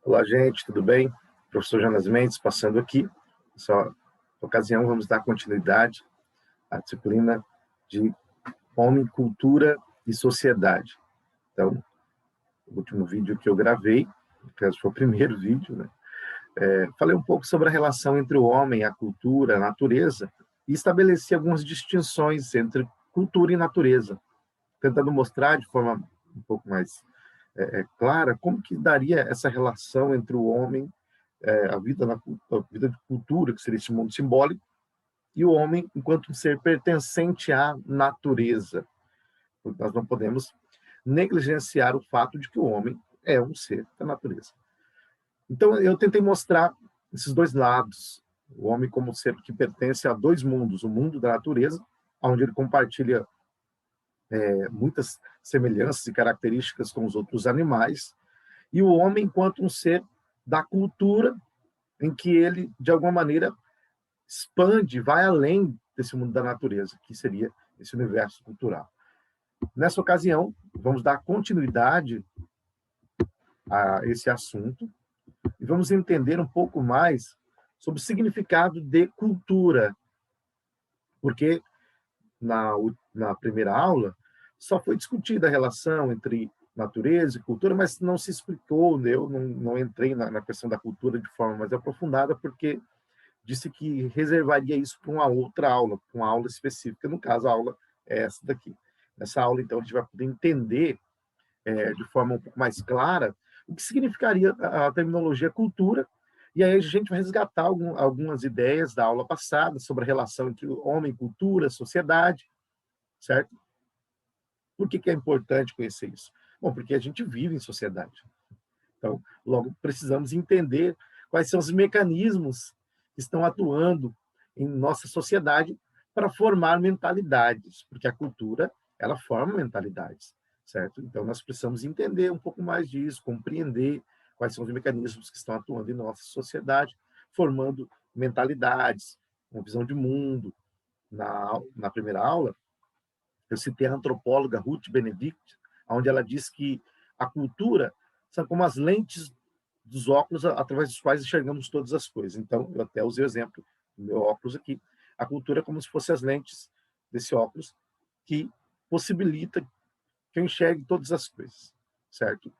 Olá, gente, tudo bem? Professor Jonas Mendes, passando aqui. Nessa ocasião, vamos dar continuidade à disciplina de Homem, Cultura e Sociedade. Então, o último vídeo que eu gravei, que foi o primeiro vídeo, né? Falei um pouco sobre a relação entre o homem, a cultura, a natureza, e estabeleci algumas distinções entre cultura e natureza, tentando mostrar de forma um pouco mais clara como que daria essa relação entre o homem, a vida de cultura, que seria esse mundo simbólico, e o homem enquanto um ser pertencente à natureza. Porque nós não podemos negligenciar o fato de que o homem é um ser da natureza. Então, eu tentei mostrar esses dois lados. O homem como um ser que pertence a dois mundos. O mundo da natureza, onde ele compartilha muitas semelhanças e características com os outros animais, e o homem enquanto um ser da cultura, em que ele, de alguma maneira, expande, vai além desse mundo da natureza, que seria esse universo cultural. Nessa ocasião, vamos dar continuidade a esse assunto e vamos entender um pouco mais sobre o significado de cultura, porque na primeira aula só foi discutida a relação entre natureza e cultura, mas não se explicou, eu não entrei na questão da cultura de forma mais aprofundada, porque disse que reservaria isso para uma outra aula, para uma aula específica. No caso, a aula é essa daqui. Nessa aula, então, a gente vai poder entender de forma um pouco mais clara o que significaria a terminologia cultura, e aí a gente vai resgatar algumas ideias da aula passada sobre a relação entre homem, cultura, sociedade, certo? Por que é importante conhecer isso? Bom, porque a gente vive em sociedade. Então, logo, precisamos entender quais são os mecanismos que estão atuando em nossa sociedade para formar mentalidades, porque a cultura, ela forma mentalidades, certo? Então, nós precisamos entender um pouco mais disso, compreender quais são os mecanismos que estão atuando em nossa sociedade, formando mentalidades, uma visão de mundo. Na primeira aula, eu citei a antropóloga Ruth Benedict, onde ela diz que a cultura são como as lentes dos óculos através dos quais enxergamos todas as coisas. Então, eu até usei o exemplo do meu óculos aqui. A cultura é como se fossem as lentes desse óculos que possibilita que eu enxergue todas as coisas, certo?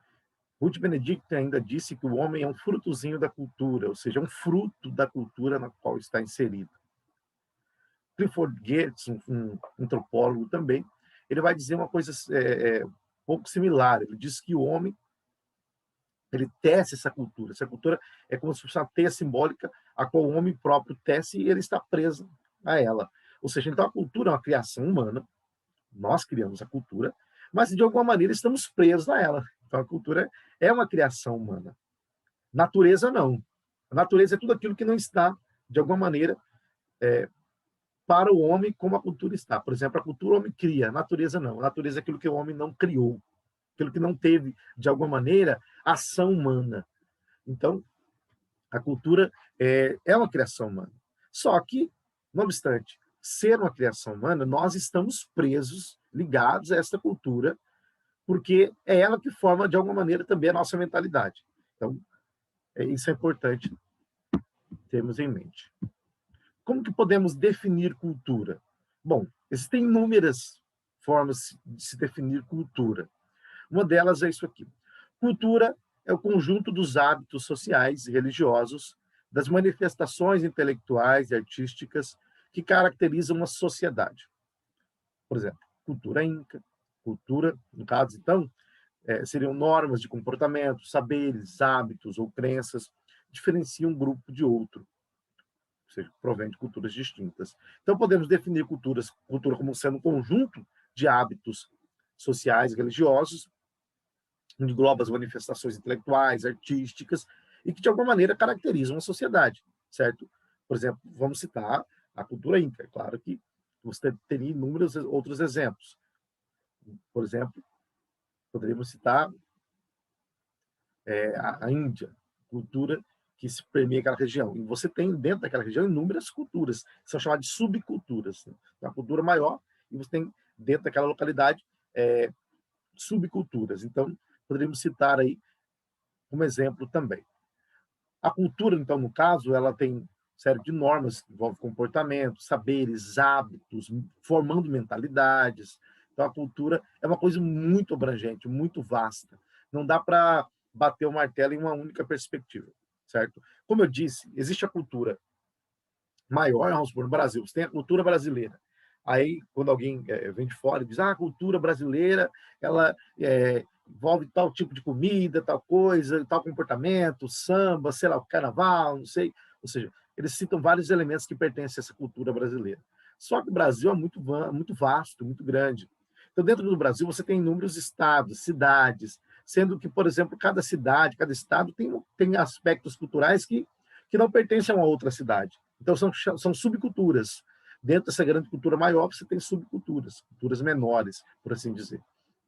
Ruth Benedict ainda disse que o homem é um frutozinho da cultura, ou seja, um fruto da cultura na qual está inserido. Clifford Geertz, um antropólogo também, ele vai dizer uma coisa um pouco similar. Ele diz que o homem ele tece essa cultura. Essa cultura é como se fosse uma teia simbólica a qual o homem próprio tece e ele está preso a ela. Ou seja, então a cultura é uma criação humana, nós criamos a cultura, mas de alguma maneira estamos presos a ela. Então a cultura é uma criação humana. Natureza não. A natureza é tudo aquilo que não está, de alguma maneira, para o homem como a cultura está. Por exemplo, a cultura o homem cria, a natureza não. A natureza é aquilo que o homem não criou, aquilo que não teve, de alguma maneira, ação humana. Então, a cultura é uma criação humana. Só que, não obstante ser uma criação humana, nós estamos presos, ligados a essa cultura, porque é ela que forma, de alguma maneira, também a nossa mentalidade. Então, isso é importante termos em mente. Como que podemos definir cultura? Bom, existem inúmeras formas de se definir cultura. Uma delas é isso aqui. Cultura é o conjunto dos hábitos sociais e religiosos, das manifestações intelectuais e artísticas que caracterizam uma sociedade. Por exemplo, cultura inca, cultura, no caso, então, seriam normas de comportamento, saberes, hábitos ou crenças, diferenciam um grupo de outro, ou seja, provém de culturas distintas. Então, podemos definir cultura como sendo um conjunto de hábitos sociais e religiosos, onde engloba as manifestações intelectuais, artísticas, e que, de alguma maneira, caracterizam a sociedade, certo? Por exemplo, vamos citar a cultura inca. É claro que você teria inúmeros outros exemplos. Por exemplo, poderíamos citar a Índia, cultura que se permeia aquela região. E você tem, dentro daquela região, inúmeras culturas, que são chamadas de subculturas. Né? Uma cultura maior, e você tem, dentro daquela localidade, subculturas. Então, poderíamos citar aí como exemplo também. A cultura, então, no caso, ela tem série de normas, envolve comportamento, saberes, hábitos, formando mentalidades. Então, a cultura é uma coisa muito abrangente, muito vasta. Não dá para bater o martelo em uma única perspectiva, certo? Como eu disse, existe a cultura maior, vamos supor, no Brasil, você tem a cultura brasileira. Aí, quando alguém vem de fora e diz, a cultura brasileira, ela envolve tal tipo de comida, tal coisa, tal comportamento, samba, sei lá, carnaval, não sei. Ou seja, eles citam vários elementos que pertencem a essa cultura brasileira. Só que o Brasil é muito vasto, muito grande. Então, dentro do Brasil, você tem inúmeros estados, cidades, sendo que, por exemplo, cada cidade, cada estado tem aspectos culturais que não pertencem a uma outra cidade. Então, são subculturas. Dentro dessa grande cultura maior, você tem subculturas, culturas menores, por assim dizer.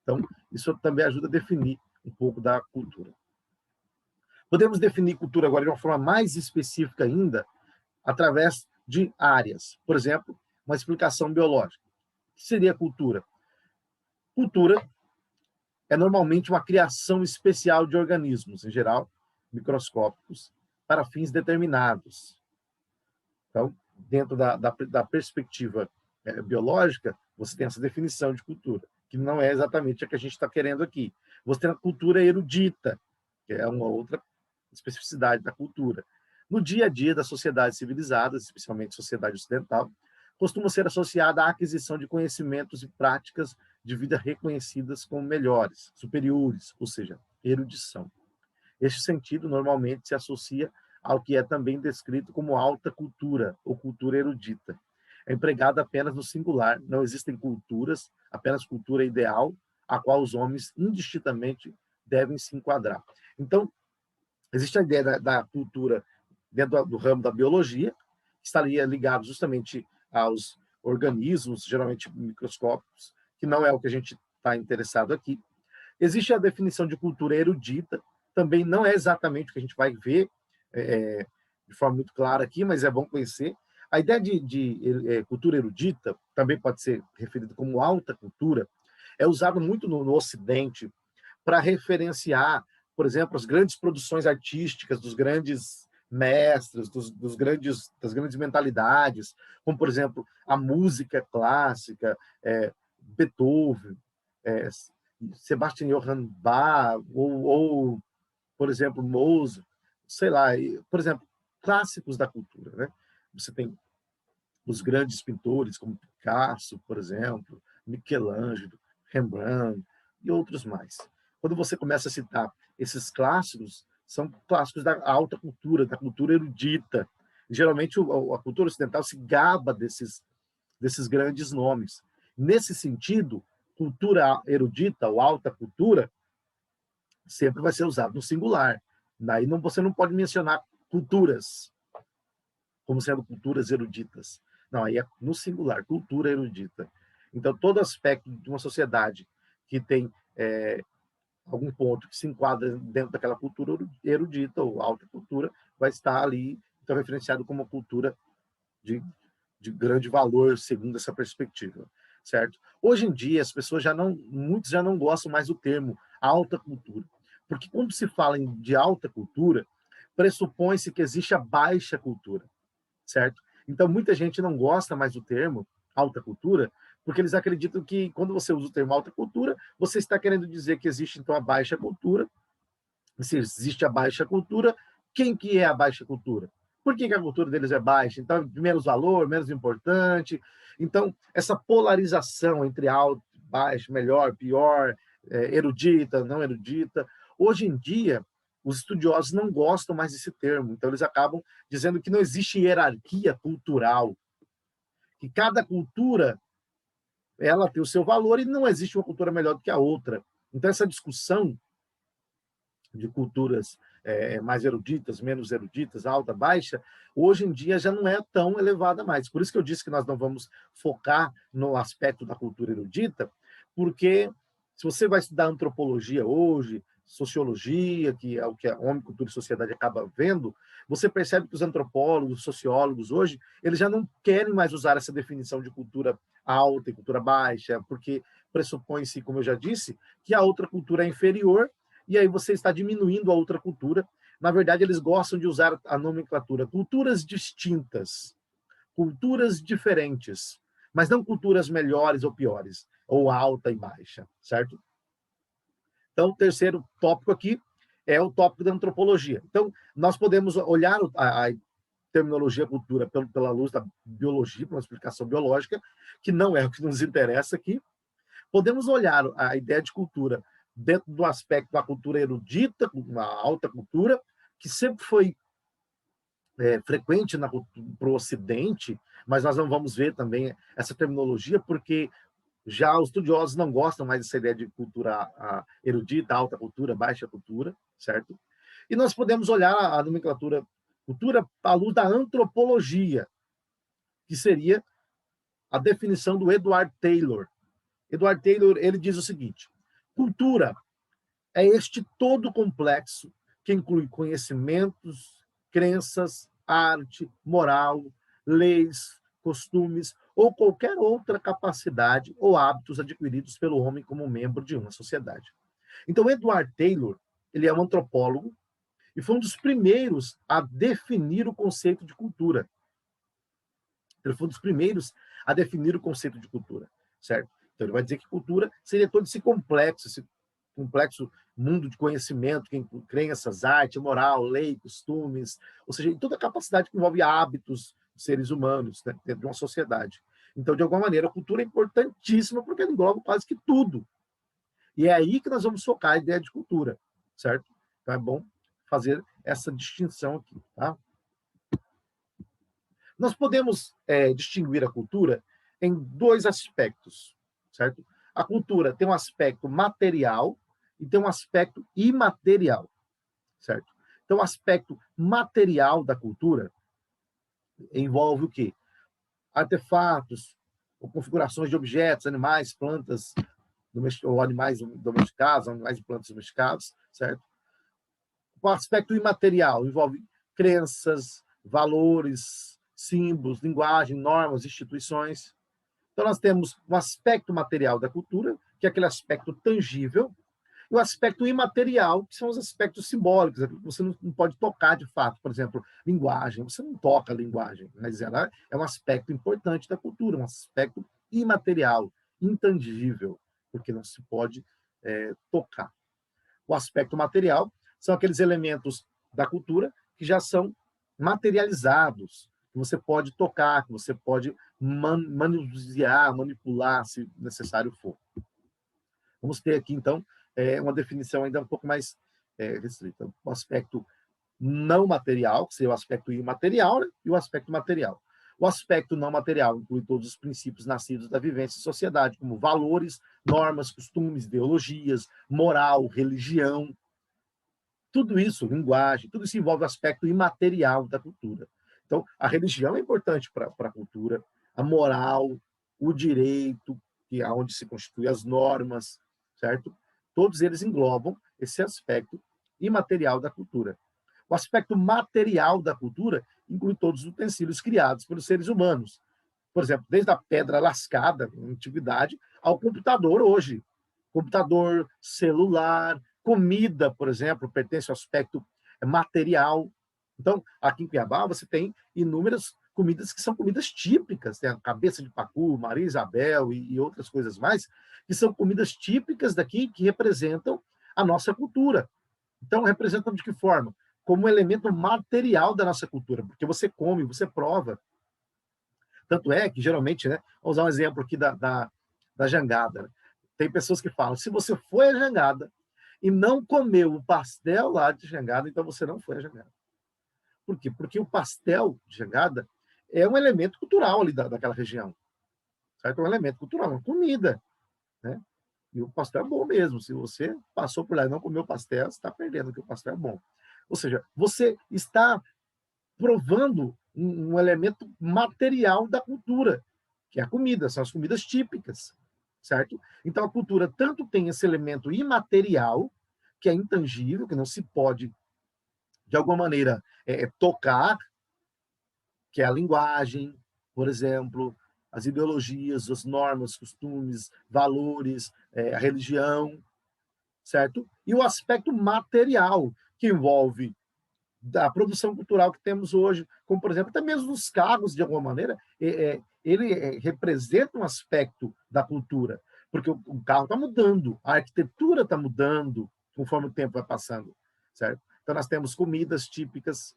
Então, isso também ajuda a definir um pouco da cultura. Podemos definir cultura agora de uma forma mais específica ainda, através de áreas. Por exemplo, uma explicação biológica. O que seria cultura? Cultura é normalmente uma criação especial de organismos, em geral, microscópicos, para fins determinados. Então, dentro da perspectiva biológica, você tem essa definição de cultura, que não é exatamente a que a gente está querendo aqui. Você tem a cultura erudita, que é uma outra especificidade da cultura. No dia a dia das sociedades civilizadas, especialmente sociedade ocidental, costuma ser associada à aquisição de conhecimentos e práticas de vida reconhecidas como melhores, superiores, ou seja, erudição. Este sentido normalmente se associa ao que é também descrito como alta cultura ou cultura erudita. É empregado apenas no singular, não existem culturas, apenas cultura ideal, a qual os homens indistintamente devem se enquadrar. Então, existe a ideia da cultura dentro do ramo da biologia, que estaria ligado justamente aos organismos, geralmente microscópicos, que não é o que a gente está interessado aqui. Existe a definição de cultura erudita, também não é exatamente o que a gente vai ver de forma muito clara aqui, mas é bom conhecer. A ideia de cultura erudita, também pode ser referida como alta cultura, é usada muito no Ocidente para referenciar, por exemplo, as grandes produções artísticas dos grandes mestres, das grandes mentalidades, como, por exemplo, a música clássica, Beethoven, Sebastian Johann Bach, ou, por exemplo, Mozart, sei lá, por exemplo, clássicos da cultura, né? Você tem os grandes pintores, como Picasso, por exemplo, Michelangelo, Rembrandt e outros mais. Quando você começa a citar esses clássicos, são clássicos da alta cultura, da cultura erudita. Geralmente, a cultura ocidental se gaba desses grandes nomes. Nesse sentido, cultura erudita ou alta cultura sempre vai ser usado no singular. Daí você não pode mencionar culturas como sendo culturas eruditas. Não, aí é no singular, cultura erudita. Então, todo aspecto de uma sociedade que tem algum ponto que se enquadra dentro daquela cultura erudita ou alta cultura vai estar ali, então, referenciado como uma cultura de, de grande valor, segundo essa perspectiva, certo? Hoje em dia, as pessoas muitos já não gostam mais do termo alta cultura, porque quando se fala de alta cultura, pressupõe-se que existe a baixa cultura, certo? Então, muita gente não gosta mais do termo alta cultura, porque eles acreditam que, quando você usa o termo alta cultura, você está querendo dizer que existe, então, a baixa cultura. Se existe a baixa cultura, quem que é a baixa cultura? Por que a cultura deles é baixa? Então, de menos valor, menos importante. Então, essa polarização entre alto, baixo, melhor, pior, erudita, não erudita. Hoje em dia, os estudiosos não gostam mais desse termo, então eles acabam dizendo que não existe hierarquia cultural, que cada cultura ela tem o seu valor e não existe uma cultura melhor do que a outra. Então, essa discussão de culturas mais eruditas, menos eruditas, alta, baixa, hoje em dia já não é tão elevada mais. Por isso que eu disse que nós não vamos focar no aspecto da cultura erudita, porque se você vai estudar antropologia hoje, sociologia, que é o que a Homem, Cultura e Sociedade acaba vendo, você percebe que os antropólogos, sociólogos hoje, eles já não querem mais usar essa definição de cultura alta e cultura baixa, porque pressupõe-se, como eu já disse, que a outra cultura é inferior, e aí você está diminuindo a outra cultura, Na verdade, eles gostam de usar a nomenclatura culturas distintas, culturas diferentes, mas não culturas melhores ou piores, ou alta e baixa, certo? Então, o terceiro tópico aqui é o tópico da antropologia. Então, nós podemos olhar a terminologia cultura pela luz da biologia, para uma explicação biológica, que não é o que nos interessa aqui. Podemos olhar a ideia de cultura dentro do aspecto da cultura erudita, uma alta cultura, que sempre foi frequente para o Ocidente, mas nós não vamos ver também essa terminologia, porque já os estudiosos não gostam mais dessa ideia de cultura erudita, alta cultura, baixa cultura, certo? E nós podemos olhar a nomenclatura cultura à luz da antropologia, que seria a definição do Edward Taylor. Edward Taylor, ele diz o seguinte: cultura é este todo complexo que inclui conhecimentos, crenças, arte, moral, leis, costumes ou qualquer outra capacidade ou hábitos adquiridos pelo homem como membro de uma sociedade. Então, Edward Taylor, ele é um antropólogo e foi um dos primeiros a definir o conceito de cultura. Ele foi um dos primeiros a definir o conceito de cultura, certo? Então, ele vai dizer que cultura seria todo esse complexo mundo de conhecimento que inclui crenças, arte, moral, lei, costumes, ou seja, toda a capacidade que envolve hábitos dos seres humanos, né, dentro de uma sociedade. Então, de alguma maneira, a cultura é importantíssima porque ela engloba quase que tudo. E é aí que nós vamos focar a ideia de cultura, certo? Então, é bom fazer essa distinção aqui, tá? Nós podemos distinguir a cultura em dois aspectos, certo? A cultura tem um aspecto material e tem um aspecto imaterial, certo? Então, o aspecto material da cultura envolve o quê? Artefatos, ou configurações de objetos, animais, plantas, ou animais domesticados, animais e plantas domesticados, certo? O aspecto imaterial envolve crenças, valores, símbolos, linguagem, normas, instituições. Então, nós temos um aspecto material da cultura, que é aquele aspecto tangível, e o aspecto imaterial, que são os aspectos simbólicos, aquilo que você não pode tocar de fato. Por exemplo, linguagem, você não toca a linguagem, mas ela é um aspecto importante da cultura, um aspecto imaterial, intangível, porque não se pode tocar. O aspecto material são aqueles elementos da cultura que já são materializados, que você pode tocar, que você pode manusear, manipular, se necessário for. Vamos ter aqui, então, uma definição ainda um pouco mais restrita. O aspecto não material, que seria o aspecto imaterial, né? E o aspecto material. O aspecto não material inclui todos os princípios nascidos da vivência em sociedade, como valores, normas, costumes, ideologias, moral, religião. Tudo isso, linguagem, tudo isso envolve o aspecto imaterial da cultura. Então, a religião é importante para a cultura, a moral, o direito, que é onde se constituem as normas, certo? Todos eles englobam esse aspecto imaterial da cultura. O aspecto material da cultura inclui todos os utensílios criados pelos seres humanos. Por exemplo, desde a pedra lascada, na antiguidade, ao computador hoje. Computador, celular, comida, por exemplo, pertence ao aspecto material. Então, aqui em Cuiabá, você tem inúmeras comidas que são comidas típicas, tem a cabeça de pacu, Maria Isabel e outras coisas mais, que são comidas típicas daqui que representam a nossa cultura. Então, representam de que forma? Como um elemento material da nossa cultura, porque você come, você prova. Tanto é que, geralmente, né, vamos usar um exemplo aqui da jangada. Né? Tem pessoas que falam, se você foi à jangada e não comeu o pastel lá de jangada, então você não foi à jangada. Por quê? Porque o pastel de jangada é um elemento cultural ali daquela região. Certo? É um elemento cultural, uma comida. Né? E o pastel é bom mesmo. Se você passou por lá e não comeu pastel, você está perdendo, que o pastel é bom. Ou seja, você está provando um elemento material da cultura, que é a comida, são as comidas típicas, certo? Então, a cultura tanto tem esse elemento imaterial, que é intangível, que não se pode, de alguma maneira, tocar, que é a linguagem, por exemplo, as ideologias, as normas, costumes, valores, a religião, certo? E o aspecto material, que envolve da produção cultural que temos hoje, como, por exemplo, até mesmo os carros, de alguma maneira, ele representa um aspecto da cultura, porque o carro está mudando, a arquitetura está mudando conforme o tempo vai passando, certo? Então, nós temos comidas típicas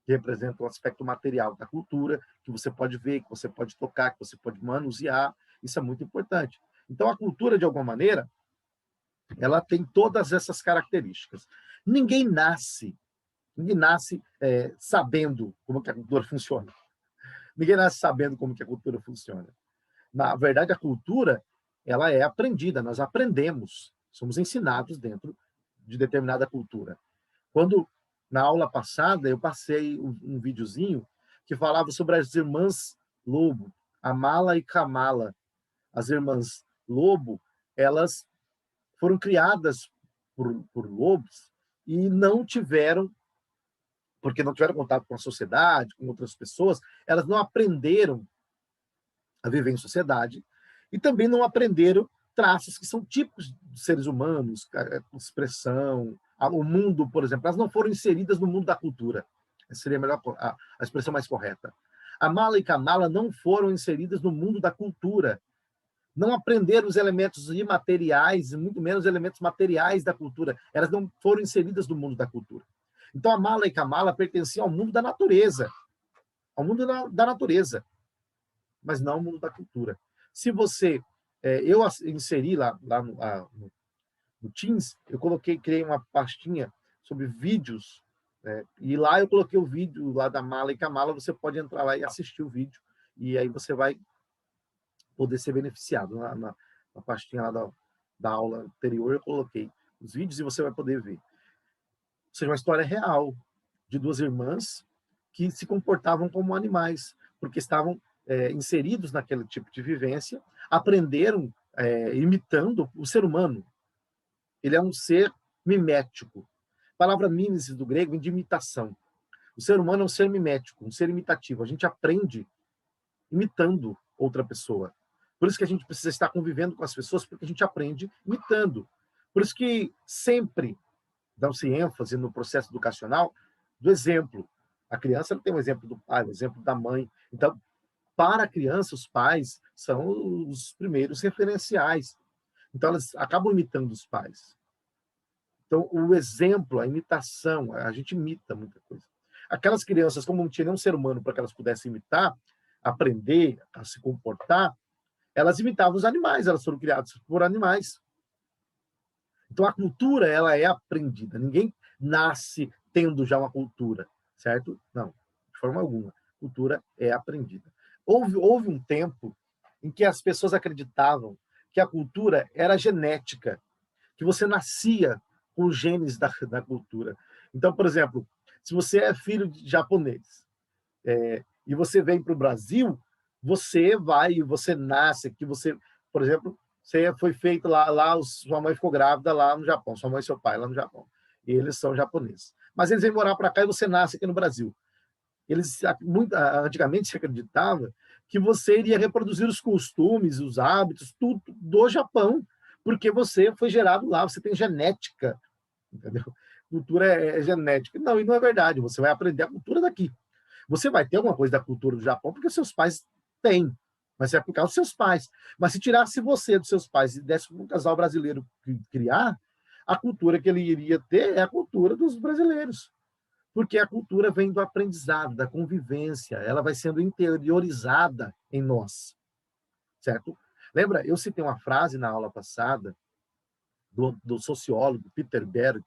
que representam o aspecto material da cultura, que você pode ver, que você pode tocar, que você pode manusear, isso é muito importante. Então, a cultura, de alguma maneira, ela tem todas essas características. Ninguém nasce sabendo como que a cultura funciona. Ninguém nasce sabendo como que a cultura funciona. Na verdade, a cultura, ela é aprendida, nós aprendemos, somos ensinados dentro de determinada cultura. Quando, na aula passada, eu passei um videozinho que falava sobre as irmãs Lobo, a Mala e Kamala. As irmãs Lobo, elas foram criadas por lobos e não tiveram, porque não tiveram contato com a sociedade, com outras pessoas, elas não aprenderam a viver em sociedade e também não aprenderam traços que são típicos dos seres humanos, expressão, o mundo, por exemplo, elas não foram inseridas no mundo da cultura. Essa seria a expressão mais correta. A Mala e Kamala não foram inseridas no mundo da cultura, não aprenderam os elementos imateriais, muito menos elementos materiais da cultura. Elas não foram inseridas no mundo da cultura. Então, a Mala e Kamala pertenciam ao mundo da natureza, ao mundo da natureza, mas não ao mundo da cultura. Se você... eu inseri lá no Teams, eu criei uma pastinha sobre vídeos, né? E lá eu coloquei o vídeo lá da Mala e Kamala, você pode entrar lá e assistir o vídeo, e aí você vai poder ser beneficiado. Na pastinha lá da aula anterior, eu coloquei os vídeos e você vai poder ver. Ou seja, uma história real de duas irmãs que se comportavam como animais, porque estavam inseridos naquele tipo de vivência, aprenderam imitando o ser humano. Ele é um ser mimético. A palavra mimesis do grego vem de imitação. O ser humano é um ser mimético, um ser imitativo. A gente aprende imitando outra pessoa. Por isso que a gente precisa estar convivendo com as pessoas, porque a gente aprende imitando. Por isso que sempre dá-se ênfase no processo educacional do exemplo. A criança tem um exemplo do pai, um exemplo da mãe. Então, para a criança, os pais são os primeiros referenciais. Então, elas acabam imitando os pais. Então, o exemplo, a imitação, a gente imita muita coisa. Aquelas crianças, como não tinha nenhum ser humano para que elas pudessem imitar, aprender a se comportar, elas imitavam os animais, elas foram criadas por animais. Então, a cultura, ela é aprendida. Ninguém nasce tendo já uma cultura, certo? Não, de forma alguma. Cultura é aprendida. Houve um tempo em que as pessoas acreditavam que a cultura era genética, que você nascia com os genes da cultura. Então, por exemplo, se você é filho de japonês e você vem para o Brasil, você nasce, que você, por exemplo, você foi feito sua mãe ficou grávida lá no Japão, sua mãe e seu pai lá no Japão, e eles são japoneses. Mas eles vêm morar para cá e você nasce aqui no Brasil. Antigamente se acreditava que você iria reproduzir os costumes, os hábitos, tudo do Japão, porque você foi gerado lá, você tem genética, entendeu? Cultura é genética. Não, e não é verdade, você vai aprender a cultura daqui. Você vai ter alguma coisa da cultura do Japão porque seus pais têm, mas é por causa dos seus pais. Mas se tirasse você dos seus pais e desse para um casal brasileiro criar, a cultura que ele iria ter é a cultura dos brasileiros. Porque a cultura vem do aprendizado, da convivência, ela vai sendo interiorizada em nós, certo? Lembra, eu citei uma frase na aula passada do sociólogo Peter Berg,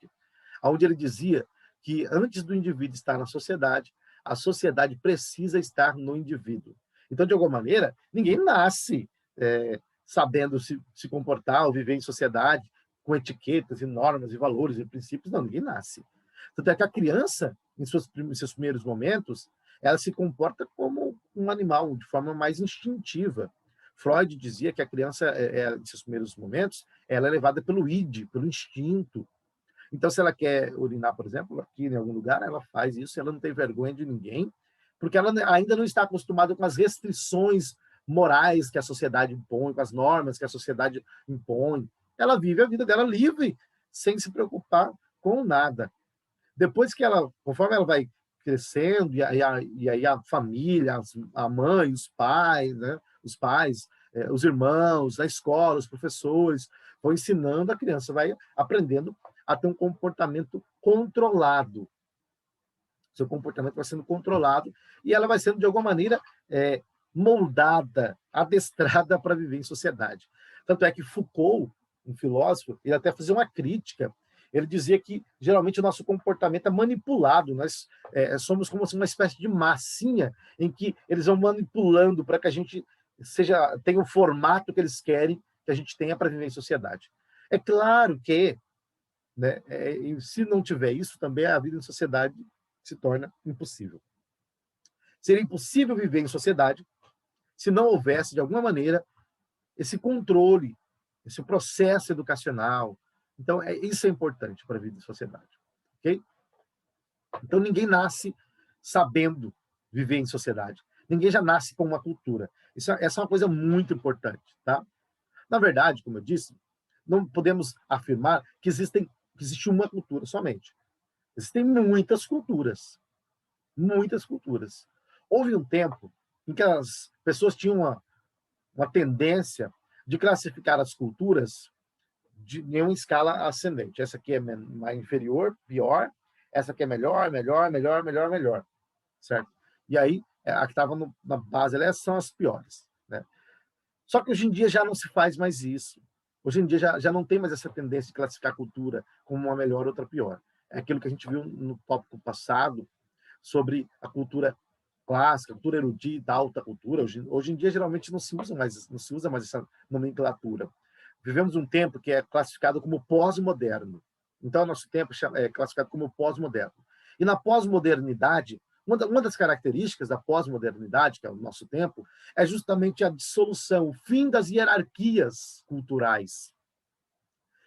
onde ele dizia que antes do indivíduo estar na sociedade, a sociedade precisa estar no indivíduo. Então, de alguma maneira, ninguém nasce sabendo se comportar ou viver em sociedade com etiquetas e normas e valores e princípios. Não, ninguém nasce. Tanto é que a criança, em seus primeiros momentos, ela se comporta como um animal, de forma mais instintiva. Freud dizia que a criança, em seus primeiros momentos, ela é levada pelo id, pelo instinto. Então, se ela quer urinar, por exemplo, aqui em algum lugar, ela faz isso, ela não tem vergonha de ninguém, porque ela ainda não está acostumada com as restrições morais que a sociedade impõe, com as normas que a sociedade impõe. Ela vive a vida dela livre, sem se preocupar com nada. Depois que ela, conforme ela vai crescendo, e aí a família, a mãe, os pais, né? Os pais, os irmãos, a escola, os professores, vão ensinando, a criança vai aprendendo a ter um comportamento controlado. Seu comportamento vai sendo controlado e ela vai sendo, de alguma maneira, moldada, adestrada para viver em sociedade. Tanto é que Foucault, um filósofo, ele até fazia uma crítica. Ele dizia que, geralmente, o nosso comportamento é manipulado. Nós somos como uma espécie de massinha em que eles vão manipulando para que a gente tenha o formato que eles querem que a gente tenha para viver em sociedade. É claro que, né, se não tiver isso, também a vida em sociedade se torna impossível. Seria impossível viver em sociedade se não houvesse, de alguma maneira, esse controle, esse processo educacional. Então, isso é importante para a vida em sociedade. Ok? Então, ninguém nasce sabendo viver em sociedade. Ninguém já nasce com uma cultura. Essa é uma coisa muito importante. Tá? Na verdade, como eu disse, não podemos afirmar que existe uma cultura somente. Existem muitas culturas. Muitas culturas. Houve um tempo em que as pessoas tinham uma tendência de classificar as culturas em uma escala ascendente. Essa aqui é mais inferior, pior. Essa aqui é melhor, melhor, melhor, melhor, melhor. Certo? E aí, a que estava na base, elas são as piores. Né? Só que hoje em dia já não se faz mais isso. Hoje em dia já não tem mais essa tendência de classificar a cultura como uma melhor, outra pior. É aquilo que a gente viu no tópico passado, sobre a cultura clássica, cultura erudita, alta cultura. Hoje em dia, geralmente, não se usa mais essa nomenclatura. Vivemos um tempo que é classificado como pós-moderno. Então, o nosso tempo é classificado como pós-moderno. E na pós-modernidade, uma das características da pós-modernidade, que é o nosso tempo, é justamente a dissolução, o fim das hierarquias culturais.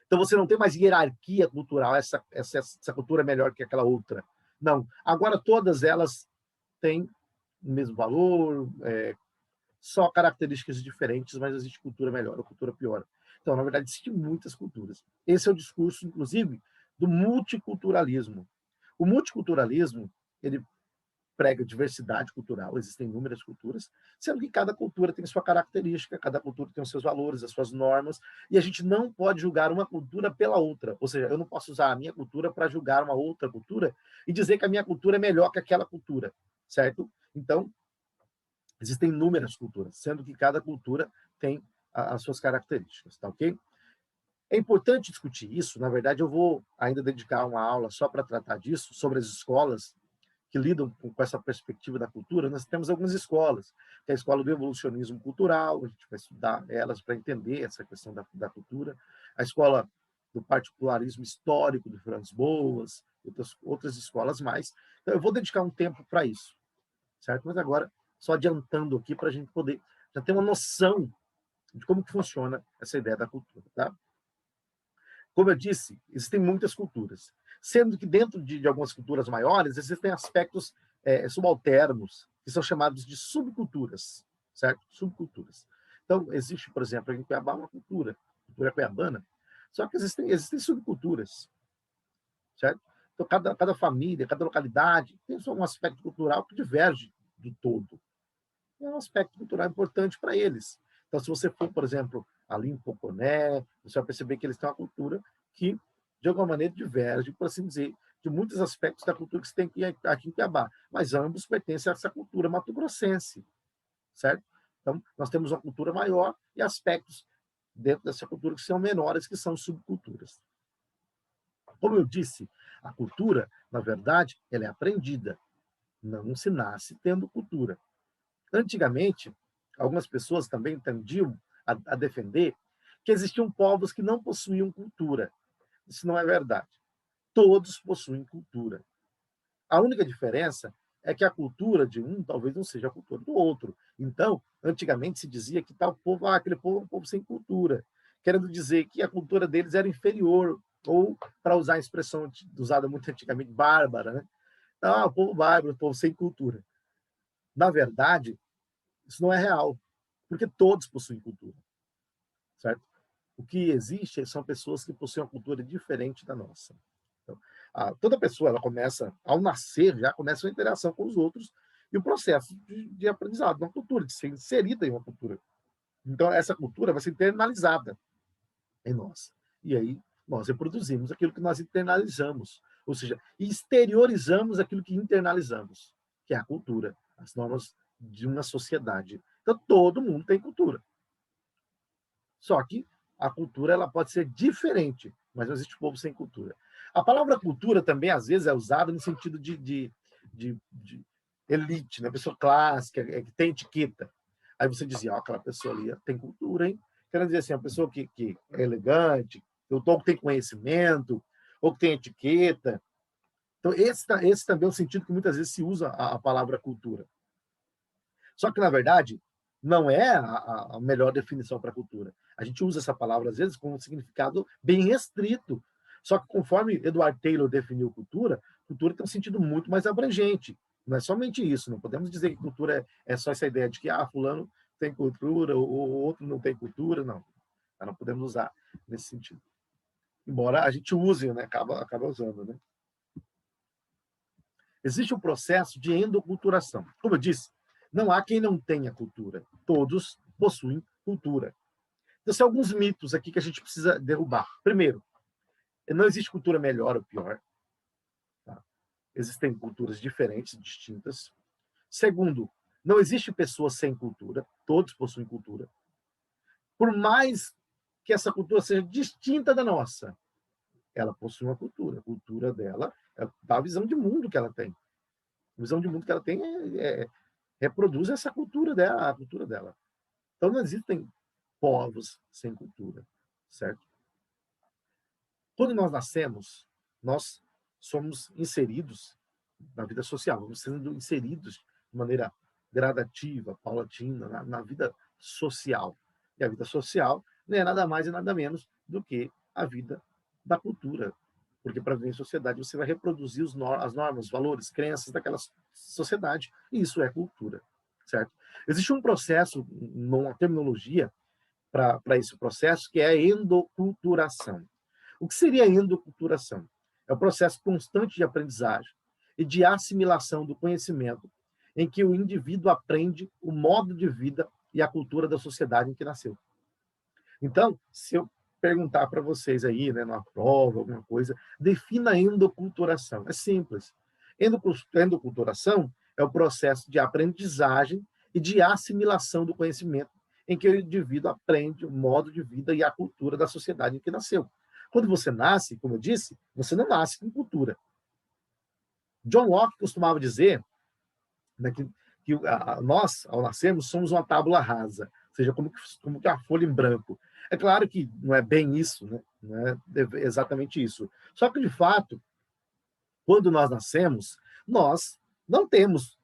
Então, você não tem mais hierarquia cultural, essa cultura é melhor que aquela outra. Não. Agora, todas elas têm o mesmo valor, só características diferentes, mas existe cultura melhor ou cultura pior. Então, na verdade, existem muitas culturas. Esse é o discurso, inclusive, do multiculturalismo. O multiculturalismo, ele prega diversidade cultural, existem inúmeras culturas, sendo que cada cultura tem sua característica, cada cultura tem os seus valores, as suas normas, e a gente não pode julgar uma cultura pela outra. Ou seja, eu não posso usar a minha cultura para julgar uma outra cultura e dizer que a minha cultura é melhor que aquela cultura, certo? Então, existem inúmeras culturas, sendo que cada cultura tem as suas características, tá ok? É importante discutir isso, na verdade eu vou ainda dedicar uma aula só para tratar disso, sobre as escolas que lidam com essa perspectiva da cultura. Nós temos algumas escolas, que é a escola do evolucionismo cultural, a gente vai estudar elas para entender essa questão da cultura, a escola do particularismo histórico do Franz Boas, outras escolas mais. Então, eu vou dedicar um tempo para isso, certo? Mas agora, só adiantando aqui para a gente poder já ter uma noção de como que funciona essa ideia da cultura, tá? Como eu disse, existem muitas culturas, sendo que dentro de algumas culturas maiores existem aspectos subalternos, que são chamados de subculturas, certo? Subculturas. Então, existe, por exemplo, em Cuiabá uma cultura cuiabana, só que existem subculturas, certo? Então, cada família, cada localidade tem um aspecto cultural que diverge do todo. É um aspecto cultural importante para eles. Então, se você for, por exemplo, ali em Poconé, você vai perceber que eles têm uma cultura que, de alguma maneira, diverge, por assim dizer, de muitos aspectos da cultura que você tem aqui em Cuiabá. Mas ambos pertencem a essa cultura mato-grossense, certo? Então, nós temos uma cultura maior e aspectos dentro dessa cultura que são menores, que são subculturas. Como eu disse, a cultura, na verdade, ela é aprendida. Não se nasce tendo cultura. Antigamente, algumas pessoas também tendiam a defender que existiam povos que não possuíam cultura. Isso não é verdade. Todos possuem cultura. A única diferença é que a cultura de um talvez não seja a cultura do outro. Então, antigamente se dizia que tal povo, aquele povo é um povo sem cultura, querendo dizer que a cultura deles era inferior, ou, para usar a expressão usada muito antigamente, bárbara, né? O povo bárbaro, o povo sem cultura. Na verdade, isso não é real, porque todos possuem cultura, certo? O que existe são pessoas que possuem uma cultura diferente da nossa. Então, toda pessoa, ela começa, ao nascer, já começa uma interação com os outros e o processo de aprendizado, uma cultura, de ser inserida em uma cultura. Então, essa cultura vai ser internalizada em nós. E aí, nós reproduzimos aquilo que nós internalizamos, ou seja, exteriorizamos aquilo que internalizamos, que é a cultura, as normas de uma sociedade. Então, todo mundo tem cultura. Só que a cultura ela pode ser diferente, mas não existe povo sem cultura. A palavra cultura também, às vezes, é usada no sentido de elite, né? Pessoa clássica, que tem etiqueta. Aí você dizia, ó, aquela pessoa ali tem cultura, hein? Quer dizer assim, uma pessoa que é elegante, ou que tem conhecimento, ou que tem etiqueta. Então, esse também é o sentido que muitas vezes se usa a palavra cultura. Só que, na verdade, não é a melhor definição para cultura. A gente usa essa palavra, às vezes, com um significado bem restrito. Só que, conforme Edward Taylor definiu cultura, cultura tem um sentido muito mais abrangente. Não é somente isso. Não podemos dizer que cultura é só essa ideia de que fulano tem cultura ou outro não tem cultura. Não. Não podemos usar nesse sentido. Embora a gente use, né? Acaba usando. Né? Existe um processo de endoculturação. Como eu disse, não há quem não tenha cultura. Todos possuem cultura. Então, são alguns mitos aqui que a gente precisa derrubar. Primeiro, não existe cultura melhor ou pior. Tá? Existem culturas diferentes, distintas. Segundo, não existe pessoa sem cultura. Todos possuem cultura. Por mais que essa cultura seja distinta da nossa, ela possui uma cultura. A cultura dela é a visão de mundo que ela tem. A visão de mundo que ela tem reproduz essa cultura dela, a cultura dela. Então não existem povos sem cultura, certo? Quando nós nascemos, nós somos inseridos na vida social, vamos sendo inseridos de maneira gradativa, paulatina, na vida social. E a vida social não é nada mais e nada menos do que a vida da cultura. Porque para viver em sociedade você vai reproduzir as normas, os valores, crenças daquela sociedade. E isso é cultura, certo? Existe um processo, uma terminologia para esse processo, que é a endoculturação. O que seria a endoculturação? É o processo constante de aprendizagem e de assimilação do conhecimento, em que o indivíduo aprende o modo de vida e a cultura da sociedade em que nasceu. Então, se eu perguntar para vocês aí, né, numa prova, alguma coisa, defina a endoculturação. É simples. Endoculturação é o processo de aprendizagem e de assimilação do conhecimento, em que o indivíduo aprende o modo de vida e a cultura da sociedade em que nasceu. Quando você nasce, como eu disse, você não nasce com cultura. John Locke costumava dizer, né, que nós, ao nascermos, somos uma tábula rasa, ou seja, como que a folha em branco. É claro que não é bem isso, né? Não é exatamente isso. Só que, de fato, quando nós nascemos, nós não temos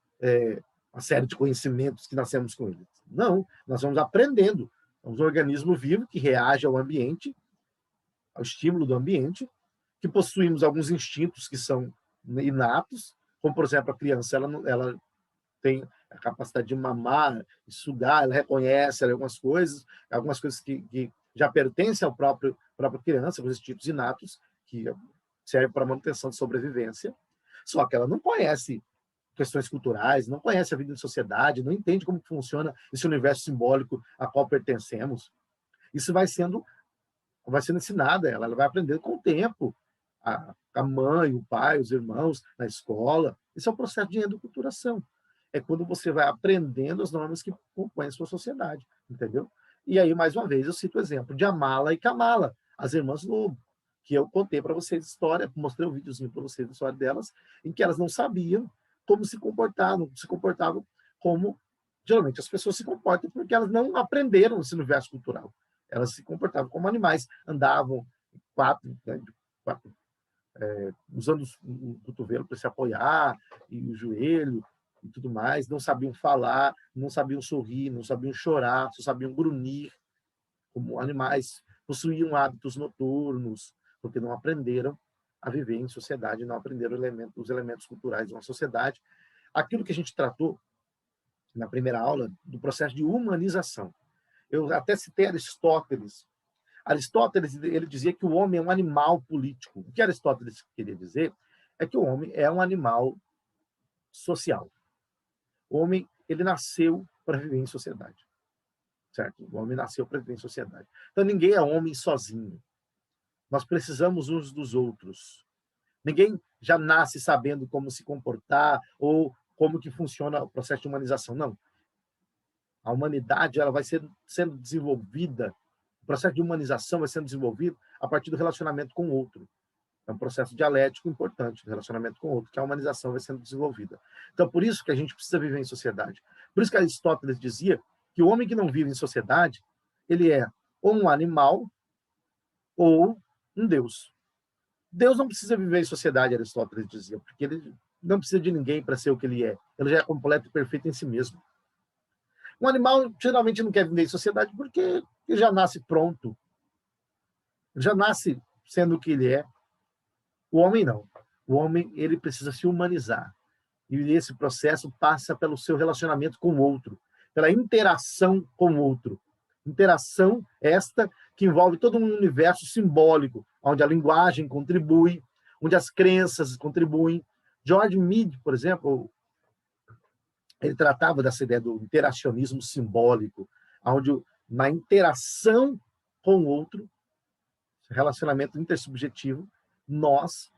uma série de conhecimentos que nascemos com eles. Não, nós vamos aprendendo. Somos um organismo vivo que reage ao ambiente, ao estímulo do ambiente, que possuímos alguns instintos que são inatos, como, por exemplo, a criança, ela tem a capacidade de mamar, de sugar, ela reconhece algumas coisas que já pertencem ao própria criança, os instintos inatos, que servem para a manutenção de sobrevivência, só que ela não conhece questões culturais, não conhece a vida em sociedade, não entende como funciona esse universo simbólico a qual pertencemos. Isso vai sendo ensinada, ela vai aprendendo com o tempo, a mãe, o pai, os irmãos, na escola. Isso é um processo de endoculturação. É quando você vai aprendendo as normas que compõem a sua sociedade, entendeu? E aí, mais uma vez, eu cito o exemplo de Amala e Kamala, as irmãs Lobo, que eu contei para vocês a história, mostrei um videozinho para vocês da história delas, em que elas não sabiam como se comportavam como geralmente as pessoas se comportam, porque elas não aprenderam esse universo cultural. Elas se comportavam como animais, andavam quatro usando o cotovelo para se apoiar, e o joelho, e tudo mais, não sabiam falar, não sabiam sorrir, não sabiam chorar, só sabiam grunhir, como animais, possuíam hábitos noturnos, porque não aprenderam a viver em sociedade, não aprenderam os elementos culturais de uma sociedade. Aquilo que a gente tratou na primeira aula, do processo de humanização. Eu até citei Aristóteles. Aristóteles, ele dizia que o homem é um animal político. O que Aristóteles queria dizer é que o homem é um animal social. O homem, ele nasceu para viver em sociedade, certo? O homem nasceu para viver em sociedade. Então, ninguém é homem sozinho. Nós precisamos uns dos outros. Ninguém já nasce sabendo como se comportar ou como que funciona o processo de humanização. Não. A humanidade ela vai sendo desenvolvida, o processo de humanização vai sendo desenvolvido a partir do relacionamento com o outro. É um processo dialético importante do relacionamento com o outro, que a humanização vai sendo desenvolvida. Então, por isso que a gente precisa viver em sociedade. Por isso que Aristóteles dizia que o homem que não vive em sociedade, ele é ou um animal ou um Deus. Deus não precisa viver em sociedade, Aristóteles dizia, porque ele não precisa de ninguém para ser o que ele é. Ele já é completo e perfeito em si mesmo. Um animal geralmente não quer viver em sociedade porque ele já nasce pronto. Ele já nasce sendo o que ele é. O homem não. O homem ele precisa se humanizar. E esse processo passa pelo seu relacionamento com o outro, pela interação com o outro. Interação esta que envolve todo um universo simbólico, onde a linguagem contribui, onde as crenças contribuem. George Mead, por exemplo, ele tratava dessa ideia do interacionismo simbólico, onde na interação com o outro, relacionamento intersubjetivo, nós,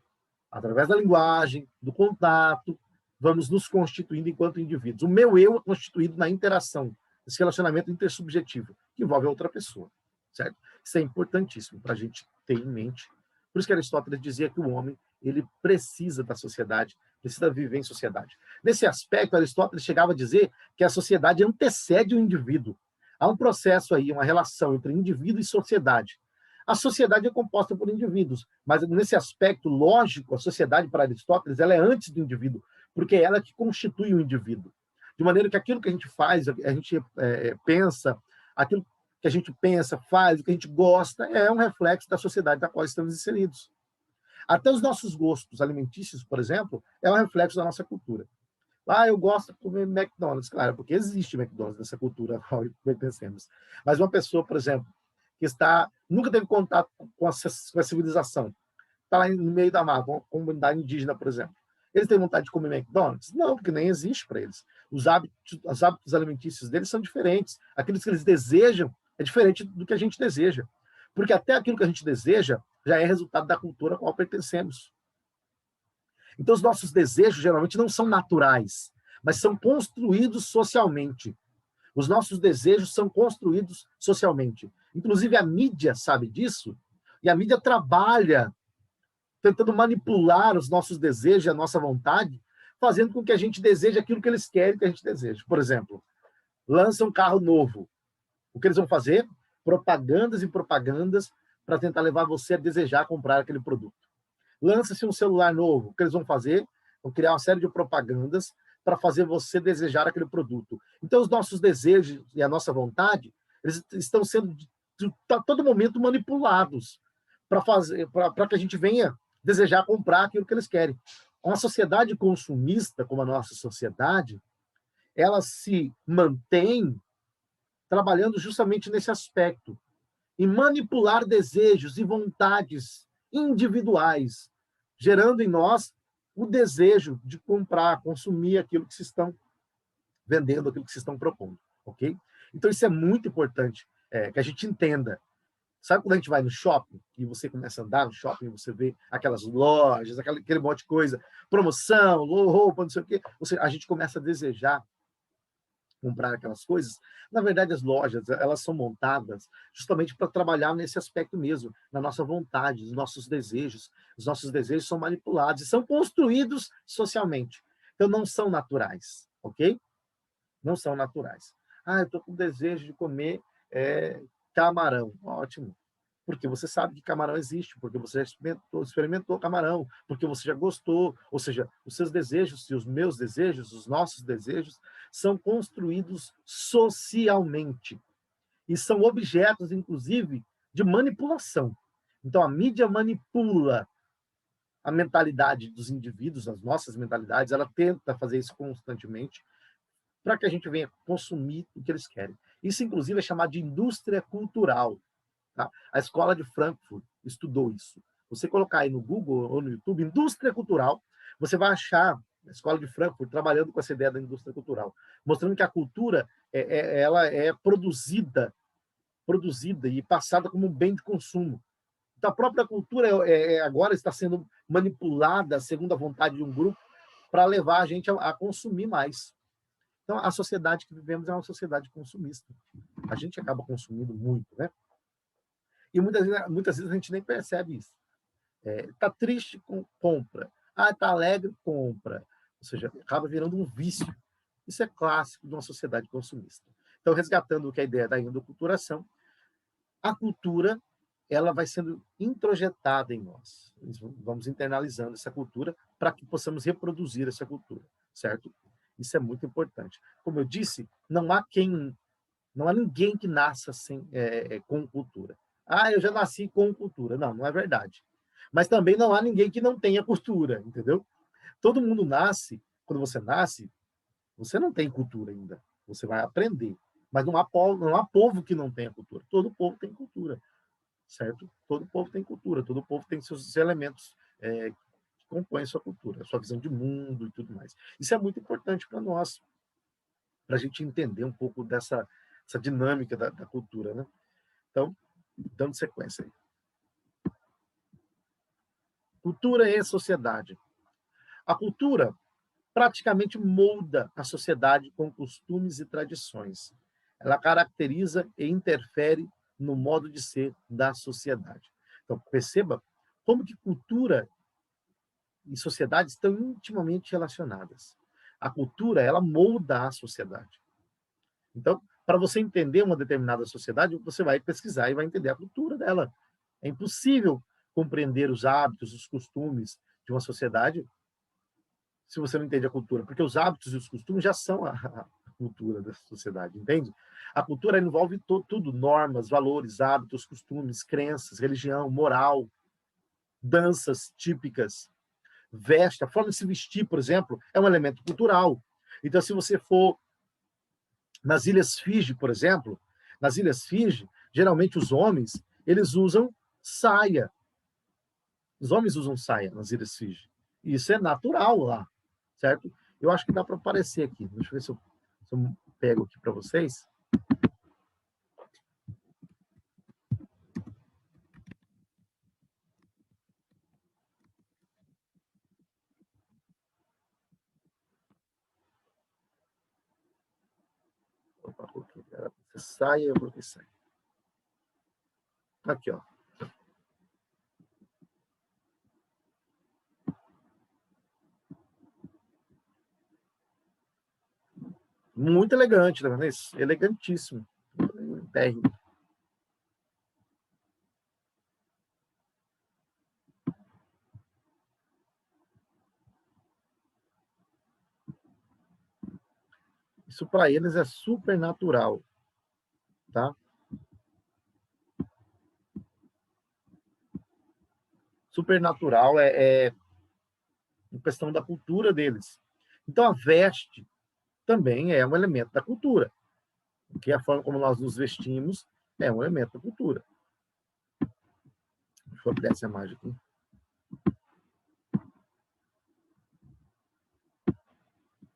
através da linguagem, do contato, vamos nos constituindo enquanto indivíduos. O meu eu é constituído na interação, esse relacionamento intersubjetivo, que envolve a outra pessoa, certo? Isso é importantíssimo para a gente ter em mente. Por isso que Aristóteles dizia que o homem ele precisa da sociedade, precisa viver em sociedade. Nesse aspecto, Aristóteles chegava a dizer que a sociedade antecede o indivíduo. Há um processo aí, uma relação entre indivíduo e sociedade. A sociedade é composta por indivíduos, mas nesse aspecto lógico, a sociedade para Aristóteles ela é antes do indivíduo, porque é ela que constitui o indivíduo. De maneira que aquilo que a gente faz, a gente pensa, aquilo que a gente pensa, faz, o que a gente gosta, é um reflexo da sociedade na qual estamos inseridos. Até os nossos gostos alimentícios, por exemplo, é um reflexo da nossa cultura. Ah, eu gosto de comer McDonald's, claro, porque existe McDonald's nessa cultura a qual pertencemos. Mas uma pessoa, por exemplo, que nunca teve contato com a civilização, está lá no meio da mata, uma comunidade indígena, por exemplo. Eles têm vontade de comer McDonald's? Não, porque nem existe para eles. Os hábitos alimentícios deles são diferentes. Aquilo que eles desejam é diferente do que a gente deseja. Porque até aquilo que a gente deseja já é resultado da cultura a qual pertencemos. Então, os nossos desejos geralmente não são naturais, mas são construídos socialmente. Os nossos desejos são construídos socialmente. Inclusive, a mídia sabe disso, e a mídia trabalha tentando manipular os nossos desejos e a nossa vontade, fazendo com que a gente deseje aquilo que eles querem que a gente deseje. Por exemplo, lança um carro novo. O que eles vão fazer? Propagandas e propagandas para tentar levar você a desejar comprar aquele produto. Lança-se um celular novo. O que eles vão fazer? Vão criar uma série de propagandas para fazer você desejar aquele produto. Então, os nossos desejos e a nossa vontade, eles estão sendo a todo momento manipulados para que a gente venha desejar comprar aquilo que eles querem. Uma sociedade consumista, como a nossa sociedade, ela se mantém trabalhando justamente nesse aspecto, em manipular desejos e vontades individuais, gerando em nós o desejo de comprar, consumir aquilo que se estão vendendo, aquilo que se estão propondo, ok? Então, isso é muito importante que a gente entenda. Sabe quando a gente vai no shopping e você começa a andar no shopping, você vê aquelas lojas, aquele monte de coisa, promoção, roupa, não sei o quê, a gente começa a desejar comprar aquelas coisas. Na verdade, as lojas elas são montadas justamente para trabalhar nesse aspecto mesmo, na nossa vontade, nos nossos desejos. Os nossos desejos são manipulados e são construídos socialmente. Então, não são naturais, ok? Não são naturais. Ah, eu estou com desejo de comer camarão. Ótimo. Porque você sabe que camarão existe, porque você já experimentou camarão, porque você já gostou. Ou seja, os seus desejos e os meus desejos, os nossos desejos, são construídos socialmente. E são objetos, inclusive, de manipulação. Então, a mídia manipula a mentalidade dos indivíduos, as nossas mentalidades, ela tenta fazer isso constantemente para que a gente venha consumir o que eles querem. Isso, inclusive, é chamado de indústria cultural. Tá? A escola de Frankfurt estudou isso. Você colocar aí no Google ou no YouTube, indústria cultural, você vai achar a escola de Frankfurt trabalhando com essa ideia da indústria cultural, mostrando que a cultura ela é produzida e passada como um bem de consumo. Então, a própria cultura agora está sendo manipulada segundo a vontade de um grupo para levar a gente a consumir mais. Então, a sociedade que vivemos é uma sociedade consumista. A gente acaba consumindo muito, né? E muitas vezes a gente nem percebe isso. Tá triste, compra. Tá alegre, compra. Ou seja, acaba virando um vício. Isso é clássico de uma sociedade consumista. Então, resgatando o que é a ideia da endoculturação, a cultura ela vai sendo introjetada em nós. Vamos internalizando essa cultura para que possamos reproduzir essa cultura, certo? Isso é muito importante. Como eu disse, não há ninguém que nasça com cultura. Eu já nasci com cultura. Não, não é verdade. Mas também não há ninguém que não tenha cultura, entendeu? Todo mundo nasce, quando você nasce, você não tem cultura ainda. Você vai aprender. Mas não há povo que não tenha cultura. Todo povo tem cultura, certo? Todo povo tem cultura, todo povo tem seus elementos que compõem a sua cultura, a sua visão de mundo e tudo mais. Isso é muito importante para nós, para a gente entender um pouco dessa dinâmica da cultura, né? Então, dando sequência aí. Cultura e sociedade. A cultura praticamente molda a sociedade com costumes e tradições. Ela caracteriza e interfere no modo de ser da sociedade. Então, perceba como que cultura e sociedade estão intimamente relacionadas. A cultura, ela molda a sociedade. Então, para você entender uma determinada sociedade, você vai pesquisar e vai entender a cultura dela. É impossível compreender os hábitos, os costumes de uma sociedade se você não entende a cultura, porque os hábitos e os costumes já são a cultura da sociedade, entende? A cultura envolve tudo, normas, valores, hábitos, costumes, crenças, religião, moral, danças típicas, veste, a forma de se vestir, por exemplo, é um elemento cultural. Então, se você for nas Ilhas Fiji, por exemplo, nas Ilhas Fiji, geralmente os homens, eles usam saia. Os homens usam saia nas Ilhas Fiji. E isso é natural lá, certo? Eu acho que dá para aparecer aqui. Deixa eu ver se eu pego aqui para vocês. Opa, você saia, eu coloquei saia. Aqui, ó. Muito elegante, tá vendo isso? Elegantíssimo. Isso para eles é super natural, tá? Supernatural é questão da cultura deles. Então, a veste também é um elemento da cultura, porque a forma como nós nos vestimos é um elemento da cultura. Deixa eu abrir essa imagem aqui.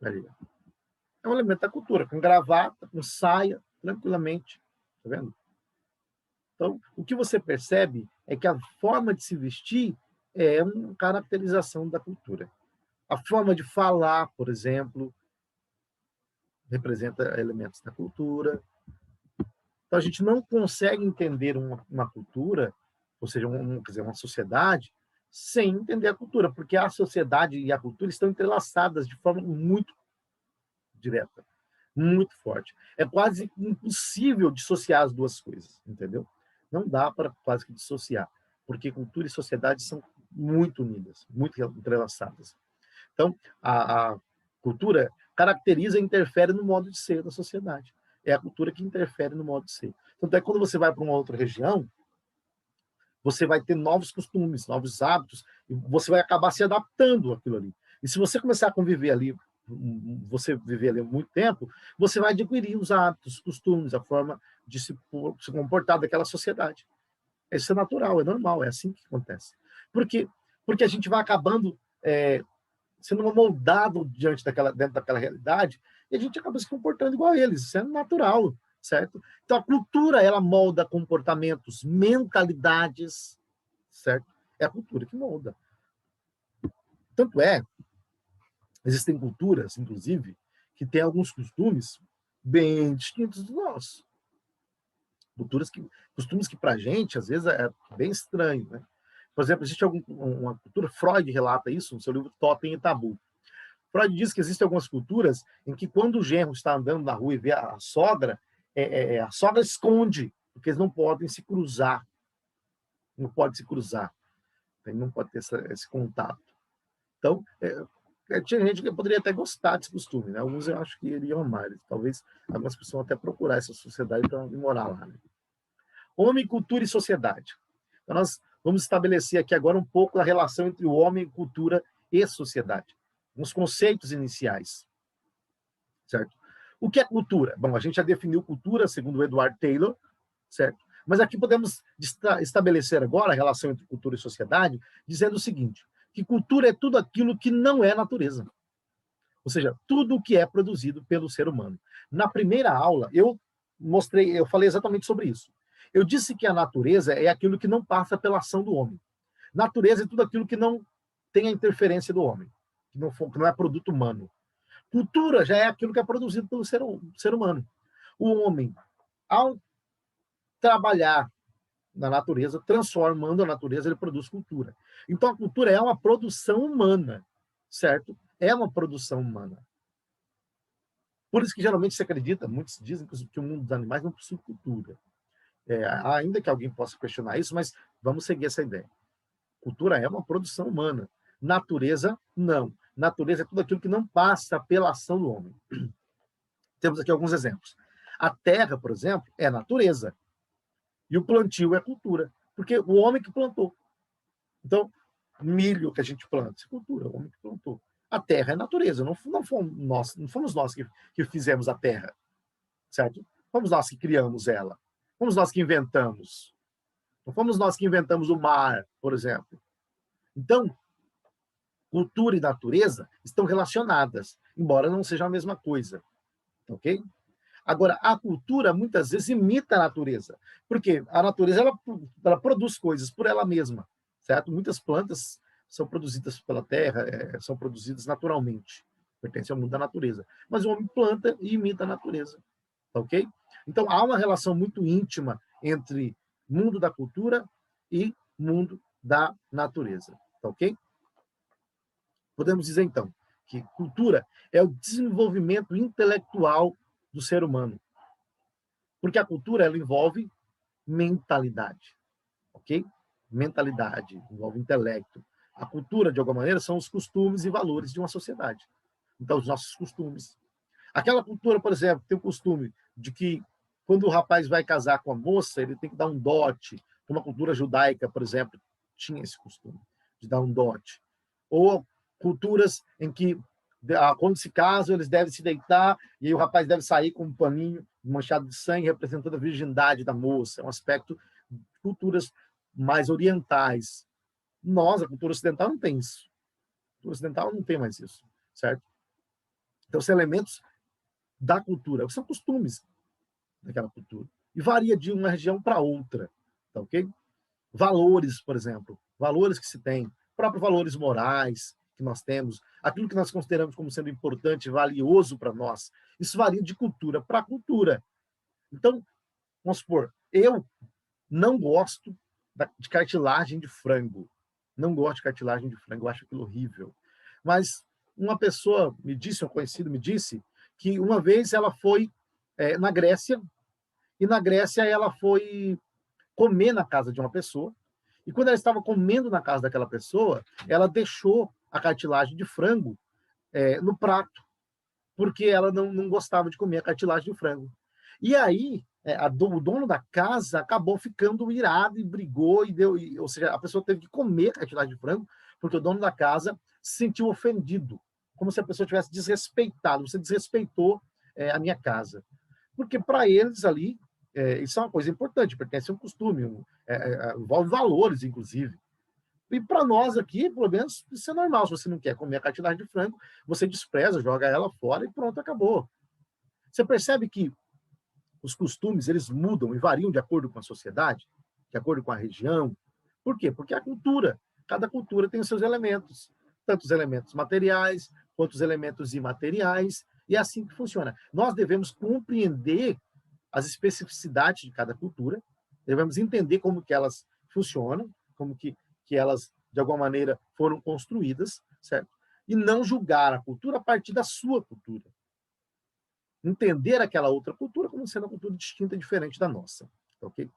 Ali. É um elemento da cultura, com gravata, com saia, tranquilamente. Tá vendo? Então, o que você percebe é que a forma de se vestir é uma caracterização da cultura. A forma de falar, por exemplo, representa elementos da cultura. Então, a gente não consegue entender uma cultura, ou seja, quer dizer, uma sociedade, sem entender a cultura, porque a sociedade e a cultura estão entrelaçadas de forma muito direta, muito forte. É quase impossível dissociar as duas coisas, entendeu? Não dá para quase que dissociar, porque cultura e sociedade são muito unidas, muito entrelaçadas. Então, a cultura caracteriza e interfere no modo de ser da sociedade. É a cultura que interfere no modo de ser. Tanto é que quando você vai para uma outra região, você vai ter novos costumes, novos hábitos, e você vai acabar se adaptando àquilo ali. E se você começar a conviver ali, você viver ali há muito tempo, você vai adquirir os hábitos, os costumes, a forma de se comportar daquela sociedade. Isso é natural, é normal, é assim que acontece. Por quê? Porque a gente vai acabando sendo moldado dentro daquela realidade, e a gente acaba se comportando igual a eles. Isso é natural, certo? Então, a cultura, ela molda comportamentos, mentalidades, certo? É a cultura que molda. Tanto é, existem culturas, inclusive, que têm alguns costumes bem distintos dos nossos. Costumes que para a gente, às vezes, é bem estranho, né? Por exemplo, existe uma cultura, Freud relata isso no seu livro Totem e Tabu. Freud diz que existem algumas culturas em que quando o genro está andando na rua e vê a sogra esconde, porque eles não podem se cruzar. Não pode se cruzar. Não pode ter esse contato. Então, tinha gente que poderia até gostar desse costume, né? Alguns eu acho que iriam amar. Talvez algumas pessoas até procurar essa sociedade para morar lá. Né? Homem, cultura e sociedade. Então, nós vamos estabelecer aqui agora um pouco a relação entre o homem, cultura e sociedade. Uns conceitos iniciais. Certo? O que é cultura? Bom, a gente já definiu cultura, segundo o Edward Taylor, certo? Mas aqui podemos estabelecer agora a relação entre cultura e sociedade, dizendo o seguinte, que cultura é tudo aquilo que não é natureza. Ou seja, tudo o que é produzido pelo ser humano. Na primeira aula, eu falei exatamente sobre isso. Eu disse que a natureza é aquilo que não passa pela ação do homem. Natureza é tudo aquilo que não tem a interferência do homem, que não é produto humano. Cultura já é aquilo que é produzido pelo ser humano. O homem, ao trabalhar na natureza, transformando a natureza, ele produz cultura. Então, a cultura é uma produção humana, certo? É uma produção humana. Por isso que, geralmente, se acredita, muitos dizem que o mundo dos animais não possui cultura. Ainda que alguém possa questionar isso, mas vamos seguir essa ideia. Cultura é uma produção humana. Natureza, não. Natureza é tudo aquilo que não passa pela ação do homem. Temos aqui alguns exemplos. A terra, por exemplo, é natureza. E o plantio é cultura. Porque o homem que plantou. Então, milho que a gente planta, isso é cultura, o homem que plantou. A terra é natureza, não fomos nós que fizemos a terra, certo? Fomos nós que criamos ela. Fomos nós que inventamos. Não fomos nós que inventamos o mar, por exemplo. Então, cultura e natureza estão relacionadas, embora não sejam a mesma coisa. Ok? Agora, a cultura muitas vezes imita a natureza, porque a natureza ela produz coisas por ela mesma, certo? Muitas plantas são produzidas pela terra, são produzidas naturalmente, pertencem ao mundo da natureza. Mas o homem planta e imita a natureza, tá ok? Então, há uma relação muito íntima entre mundo da cultura e mundo da natureza, tá ok? Podemos dizer, então, que cultura é o desenvolvimento intelectual do ser humano. Porque a cultura, ela envolve mentalidade, ok? Mentalidade, envolve intelecto. A cultura, de alguma maneira, são os costumes e valores de uma sociedade. Então, os nossos costumes. Aquela cultura, por exemplo, tem o costume de que, quando o rapaz vai casar com a moça, ele tem que dar um dote. Uma cultura judaica, por exemplo, tinha esse costume de dar um dote. Ou culturas em que, quando se casam, eles devem se deitar e aí o rapaz deve sair com um paninho manchado de sangue representando a virgindade da moça. É um aspecto de culturas mais orientais. Nós, a cultura ocidental, não tem isso. A cultura ocidental não tem mais isso, certo? Então, são elementos da cultura, são costumes daquela cultura. E varia de uma região para outra, tá ok? Valores, por exemplo, valores que se tem, próprios valores morais que nós temos, aquilo que nós consideramos como sendo importante, valioso para nós, isso varia de cultura para cultura. Então, vamos supor, eu não gosto de cartilagem de frango. Não gosto de cartilagem de frango, eu acho aquilo horrível. Mas uma pessoa me disse, um conhecido me disse, que uma vez ela foi na Grécia, e na Grécia ela foi comer na casa de uma pessoa, e quando ela estava comendo na casa daquela pessoa, ela deixou a cartilagem de frango no prato, porque ela não gostava de comer a cartilagem de frango. E aí, o dono da casa acabou ficando irado e brigou, ou seja, a pessoa teve que comer a cartilagem de frango, porque o dono da casa se sentiu ofendido, como se a pessoa tivesse desrespeitado. Você desrespeitou a minha casa. Porque para eles ali, Isso é uma coisa importante, pertence a um costume, envolve valores, inclusive. E para nós aqui, pelo menos, isso é normal. Se você não quer comer a cartilagem de frango, você despreza, joga ela fora e pronto, acabou. Você percebe que os costumes, eles mudam e variam de acordo com a sociedade, de acordo com a região. Por quê? Porque a cultura, cada cultura tem os seus elementos, tanto os elementos materiais quanto os elementos imateriais, e é assim que funciona. Nós devemos compreender as especificidades de cada cultura, devemos entender como que elas funcionam, como que elas, de alguma maneira, foram construídas, certo? E não julgar a cultura a partir da sua cultura. Entender aquela outra cultura como sendo uma cultura distinta e diferente da nossa, ok?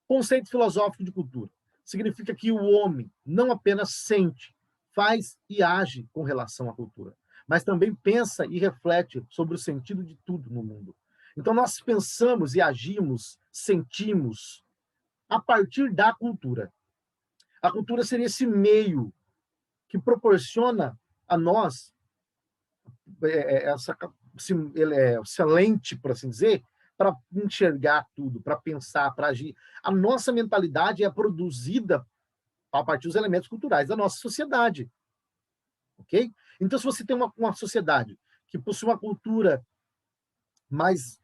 Conceito filosófico de cultura. Significa que o homem não apenas sente, faz e age com relação à cultura, mas também pensa e reflete sobre o sentido de tudo no mundo. Então, nós pensamos e agimos, sentimos, a partir da cultura. A cultura seria esse meio que proporciona a nós essa lente, por assim dizer, para enxergar tudo, para pensar, para agir. A nossa mentalidade é produzida a partir dos elementos culturais da nossa sociedade. Ok? Então, se você tem uma sociedade que possui uma cultura mais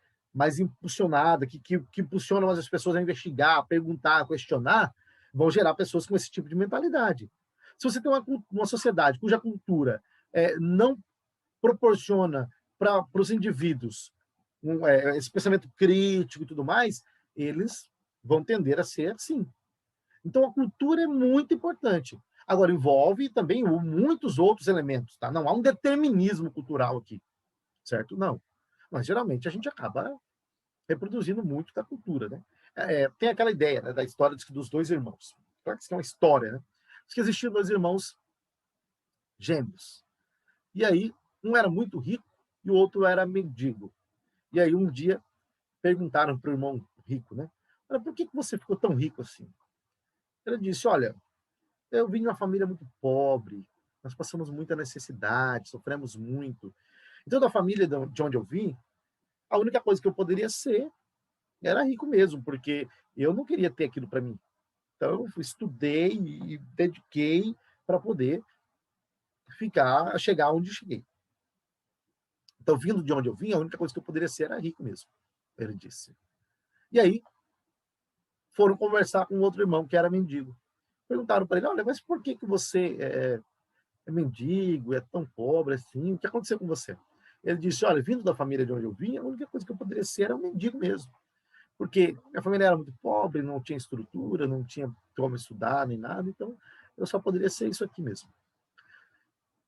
impulsionada, que impulsiona as pessoas a investigar, a perguntar, a questionar, vão gerar pessoas com esse tipo de mentalidade. Se você tem uma sociedade cuja cultura não proporciona para os indivíduos esse pensamento crítico e tudo mais, eles vão tender a ser assim. Então, a cultura é muito importante. Agora, envolve também muitos outros elementos, tá? Não há um determinismo cultural aqui, certo? Não. Mas, geralmente, a gente acaba reproduzindo muito da cultura, né? Tem aquela ideia, né, da história dos dois irmãos. Claro que isso é uma história, né? Diz que existiam dois irmãos gêmeos. E aí, um era muito rico e o outro era mendigo. E aí, um dia, perguntaram para o irmão rico, né? Por que você ficou tão rico assim? Ele disse, olha, eu vim de uma família muito pobre, nós passamos muita necessidade, sofremos muito. Então, da família de onde eu vim, a única coisa que eu poderia ser era rico mesmo, porque eu não queria ter aquilo para mim. Então, eu estudei e dediquei para poder chegar onde cheguei. Então, vindo de onde eu vim, a única coisa que eu poderia ser era rico mesmo, ele disse. E aí, foram conversar com outro irmão que era mendigo. Perguntaram para ele, olha, mas por que você é mendigo, é tão pobre assim, o que aconteceu com você? Ele disse, olha, vindo da família de onde eu vim, a única coisa que eu poderia ser era um mendigo mesmo. Porque minha família era muito pobre, não tinha estrutura, não tinha como estudar, nem nada, então eu só poderia ser isso aqui mesmo.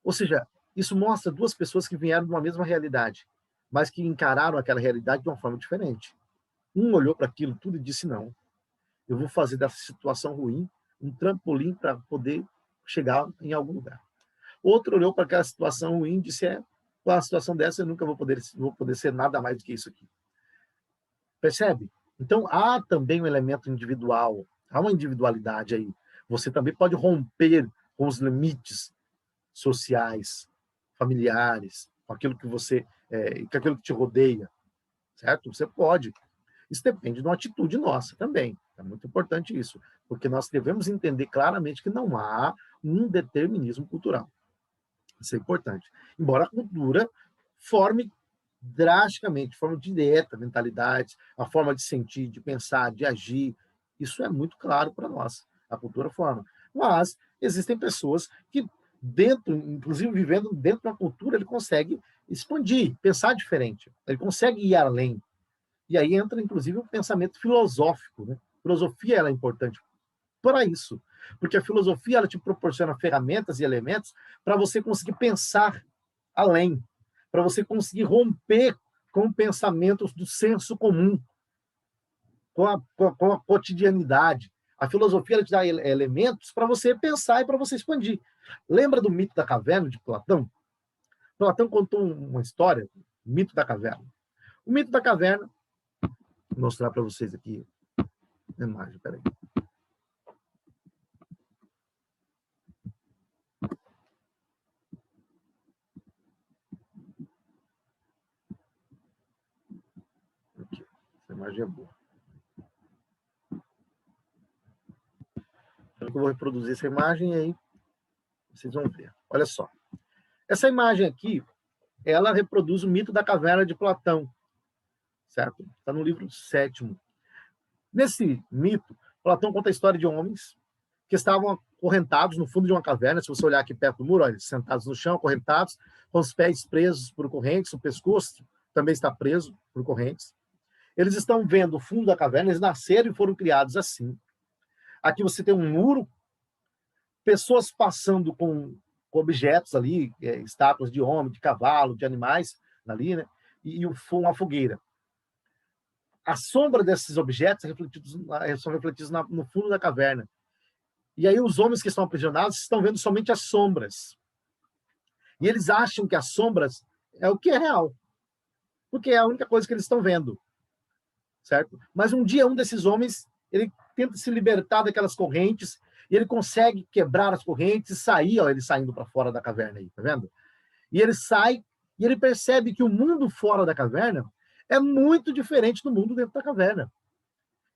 Ou seja, isso mostra duas pessoas que vieram de uma mesma realidade, mas que encararam aquela realidade de uma forma diferente. Um olhou para aquilo tudo e disse, não, eu vou fazer dessa situação ruim um trampolim para poder chegar em algum lugar. Outro olhou para aquela situação ruim e disse, com a situação dessa eu nunca vou poder ser nada mais do que isso aqui. Percebe? Então, há também um elemento individual, há uma individualidade aí. Você também pode romper com os limites sociais, familiares, com aquilo que com aquilo que te rodeia, certo? Você pode. Isso depende de uma atitude nossa também. É muito importante isso, porque nós devemos entender claramente que não há um determinismo cultural. Isso é importante. Embora a cultura forme drasticamente, de forma direta, mentalidades, a forma de sentir, de pensar, de agir. Isso é muito claro para nós. A cultura forma. Mas existem pessoas que, inclusive vivendo dentro da cultura, ele consegue expandir, pensar diferente. Ele consegue ir além. E aí entra, inclusive, o pensamento filosófico. Né? A filosofia ela é importante para isso. Porque a filosofia ela te proporciona ferramentas e elementos para você conseguir pensar além, para você conseguir romper com pensamentos do senso comum, com a cotidianidade. A filosofia ela te dá elementos para você pensar e para você expandir. Lembra do mito da caverna de Platão? Platão contou uma história, o mito da caverna. O mito da caverna, vou mostrar para vocês aqui a imagem, peraí. Aqui, essa imagem é boa. Eu vou reproduzir essa imagem e aí vocês vão ver. Olha só. Essa imagem aqui, ela reproduz o mito da caverna de Platão, certo? Está no livro 7º. Nesse mito, Platão conta a história de homens que estavam acorrentados no fundo de uma caverna. Se você olhar aqui perto do muro, olha, sentados no chão, acorrentados, com os pés presos por correntes, o pescoço também está preso por correntes. Eles estão vendo o fundo da caverna, eles nasceram e foram criados assim. Aqui você tem um muro, pessoas passando com objetos ali, estátuas de homem, de cavalo, de animais ali, né? E uma fogueira. A sombra desses objetos são refletidos no fundo da caverna. E aí os homens que estão aprisionados estão vendo somente as sombras. E eles acham que as sombras é o que é real. Porque é a única coisa que eles estão vendo. Certo? Mas um dia um desses homens, ele tenta se libertar daquelas correntes e ele consegue quebrar as correntes e sair, ó, ele saindo para fora da caverna aí, tá vendo? E ele sai e ele percebe que o mundo fora da caverna é muito diferente do mundo dentro da caverna.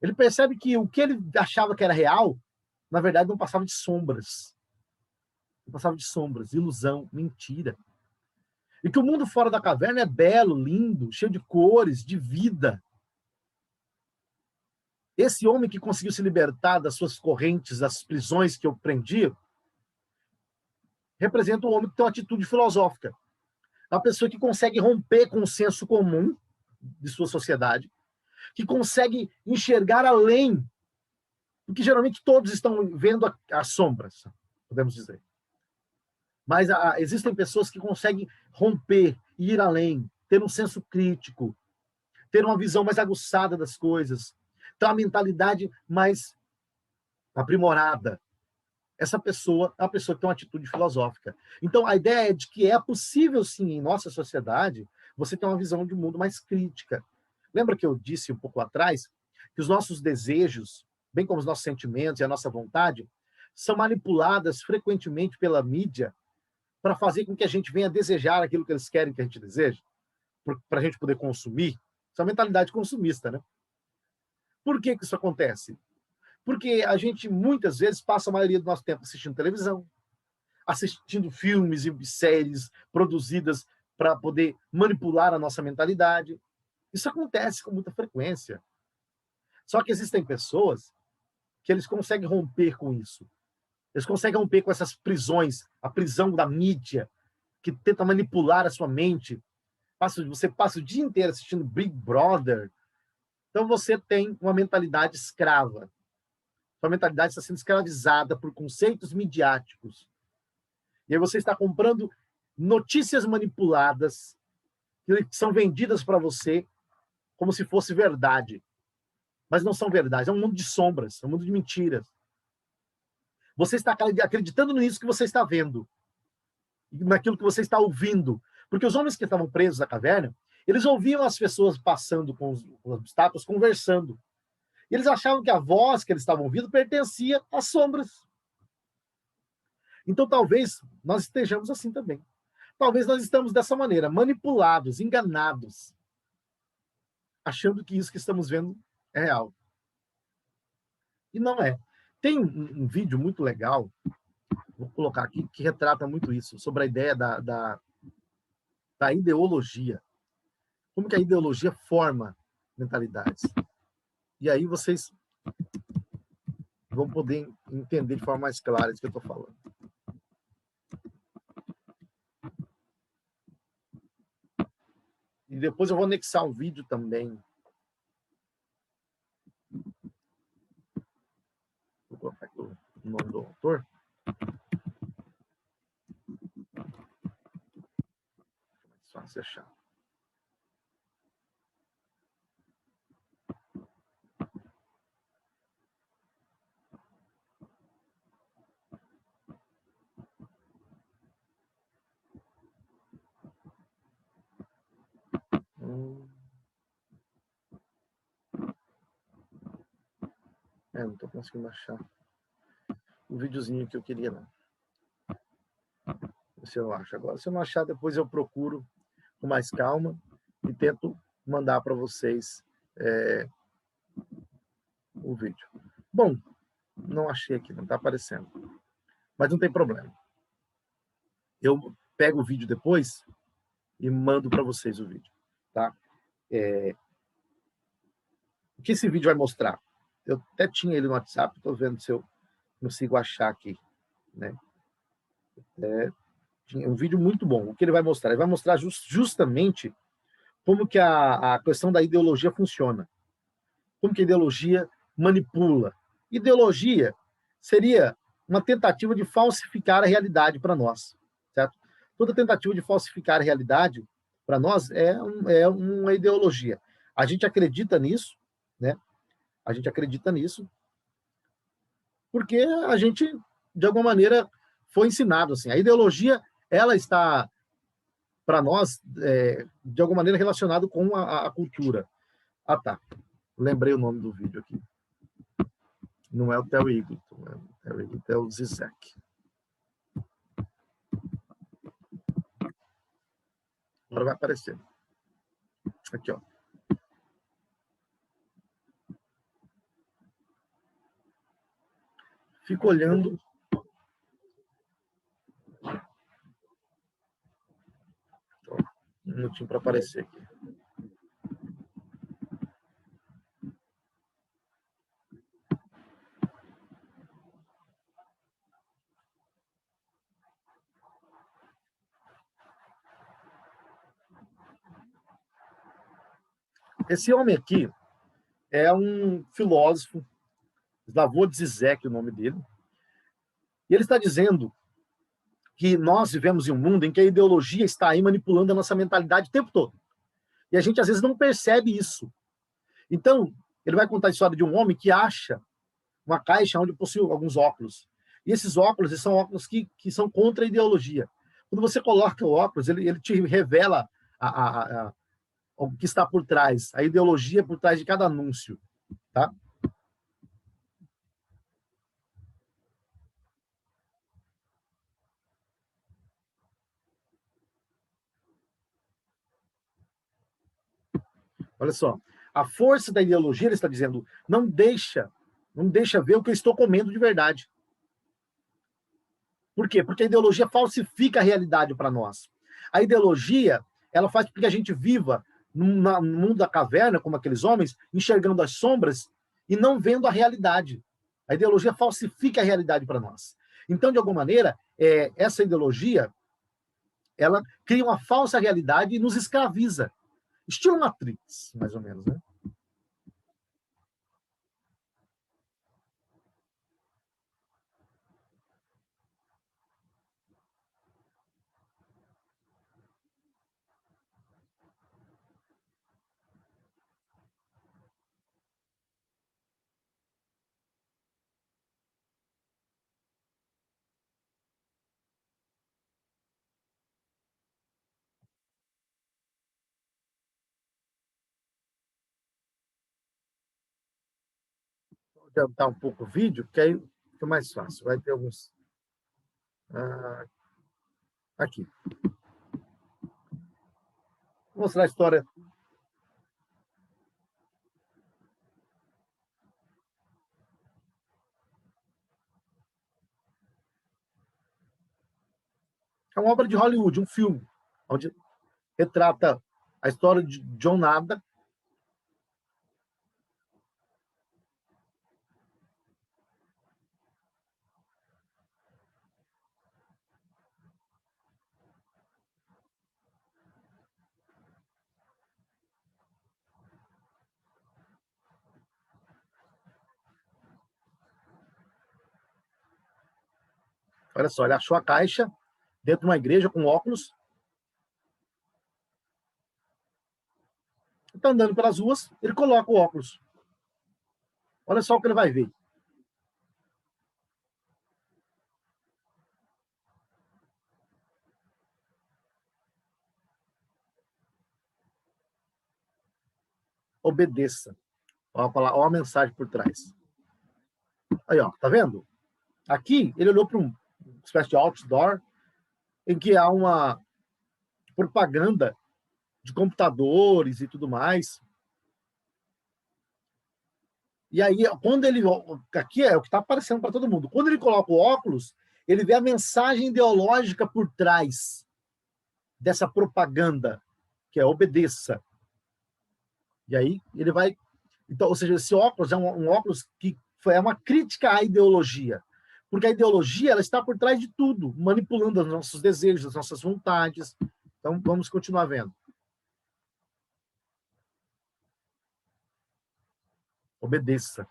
Ele percebe que o que ele achava que era real, na verdade, não passava de sombras. Não passava de sombras, ilusão, mentira. E que o mundo fora da caverna é belo, lindo, cheio de cores, de vida. Esse homem que conseguiu se libertar das suas correntes, das prisões que eu prendi, representa um homem que tem uma atitude filosófica. É uma pessoa que consegue romper com o senso comum de sua sociedade, que consegue enxergar além, porque geralmente todos estão vendo as sombras, podemos dizer. Mas existem pessoas que conseguem romper, ir além, ter um senso crítico, ter uma visão mais aguçada das coisas, ter uma mentalidade mais aprimorada. Essa pessoa é uma pessoa que tem uma atitude filosófica. Então, a ideia é de que é possível, sim, em nossa sociedade, você ter uma visão de mundo mais crítica. Lembra que eu disse um pouco atrás que os nossos desejos, bem como os nossos sentimentos e a nossa vontade, são manipuladas frequentemente pela mídia para fazer com que a gente venha desejar aquilo que eles querem que a gente deseje, para a gente poder consumir? Isso é uma mentalidade consumista, né? Por que isso acontece? Porque a gente, muitas vezes, passa a maioria do nosso tempo assistindo televisão, assistindo filmes e séries produzidas para poder manipular a nossa mentalidade. Isso acontece com muita frequência. Só que existem pessoas que eles conseguem romper com isso. Eles conseguem romper com essas prisões, a prisão da mídia, que tenta manipular a sua mente. Você passa o dia inteiro assistindo Big Brother. Então você tem uma mentalidade escrava. Sua mentalidade está sendo escravizada por conceitos midiáticos. E aí você está comprando notícias manipuladas que são vendidas para você como se fosse verdade. Mas não são verdades. É um mundo de sombras, é um mundo de mentiras. Você está acreditando nisso que você está vendo, naquilo que você está ouvindo. Porque os homens que estavam presos na caverna, eles ouviam as pessoas passando com os estátuas, conversando. E eles achavam que a voz que eles estavam ouvindo pertencia às sombras. Então, talvez nós estejamos assim também. Talvez nós estamos dessa maneira, manipulados, enganados, achando que isso que estamos vendo é real. E não é. Tem um vídeo muito legal, vou colocar aqui, que retrata muito isso, sobre a ideia da ideologia. Como que a ideologia forma mentalidades. E aí vocês vão poder entender de forma mais clara isso que eu estou falando. E depois eu vou anexar um vídeo também. Vou colocar aqui o nome do autor. Mais fácil achar. Não estou conseguindo achar o videozinho que eu queria, não. Se eu acho agora. Se eu não achar, depois eu procuro com mais calma e tento mandar para vocês o vídeo. Bom, não achei aqui, não está aparecendo. Mas não tem problema. Eu pego o vídeo depois e mando para vocês o vídeo, tá? O que esse vídeo vai mostrar? Eu até tinha ele no WhatsApp, estou vendo se eu consigo achar aqui, né? Um vídeo muito bom. O que ele vai mostrar? Ele vai mostrar justamente como que a questão da ideologia funciona. Como que a ideologia manipula. Ideologia seria uma tentativa de falsificar a realidade para nós, certo? Toda tentativa de falsificar a realidade para nós é uma ideologia. A gente acredita nisso, né? A gente acredita nisso porque a gente, de alguma maneira, foi ensinado assim. A ideologia, ela está para nós, de alguma maneira, relacionado com a cultura. Ah, tá. Lembrei o nome do vídeo aqui. Não é o Theo Eagleton, é o Zizek. Agora vai aparecer. Aqui, ó. Fico olhando. Um minutinho para aparecer aqui. Esse homem aqui é um filósofo, Slavoj Zizek, o nome dele, e ele está dizendo que nós vivemos em um mundo em que a ideologia está aí manipulando a nossa mentalidade o tempo todo. E a gente, às vezes, não percebe isso. Então, ele vai contar a história de um homem que acha uma caixa onde possui alguns óculos. E esses óculos são óculos que são contra a ideologia. Quando você coloca o óculos, ele te revela o que está por trás, a ideologia por trás de cada anúncio. Tá? Olha só, a força da ideologia, ele está dizendo, não deixa ver o que eu estou comendo de verdade. Por quê? Porque a ideologia falsifica a realidade para nós. A ideologia, ela faz com que a gente viva no mundo da caverna, como aqueles homens, enxergando as sombras e não vendo a realidade. A ideologia falsifica a realidade para nós. Então, de alguma maneira, essa ideologia, ela cria uma falsa realidade e nos escraviza. Estilo Matrix, mais ou menos, né? Vou adiantar um pouco o vídeo, que aí fica mais fácil. Vai ter alguns... aqui. Vou mostrar a história. É uma obra de Hollywood, um filme, onde retrata a história de John Nada. Olha só, ele achou a caixa dentro de uma igreja com óculos. Está andando pelas ruas, ele coloca o óculos. Olha só o que ele vai ver. Obedeça. Olha a mensagem por trás. Aí, ó, tá vendo? Aqui, ele olhou para uma espécie de outdoor em que há uma propaganda de computadores e tudo mais. E aí, quando ele... Aqui é o que está aparecendo para todo mundo. Quando ele coloca o óculos, ele vê a mensagem ideológica por trás dessa propaganda, que é obedeça. E aí ele vai... Então, ou seja, esse óculos é um óculos que é uma crítica à ideologia. Porque a ideologia ela está por trás de tudo, manipulando os nossos desejos, as nossas vontades. Então, vamos continuar vendo. Obedeça.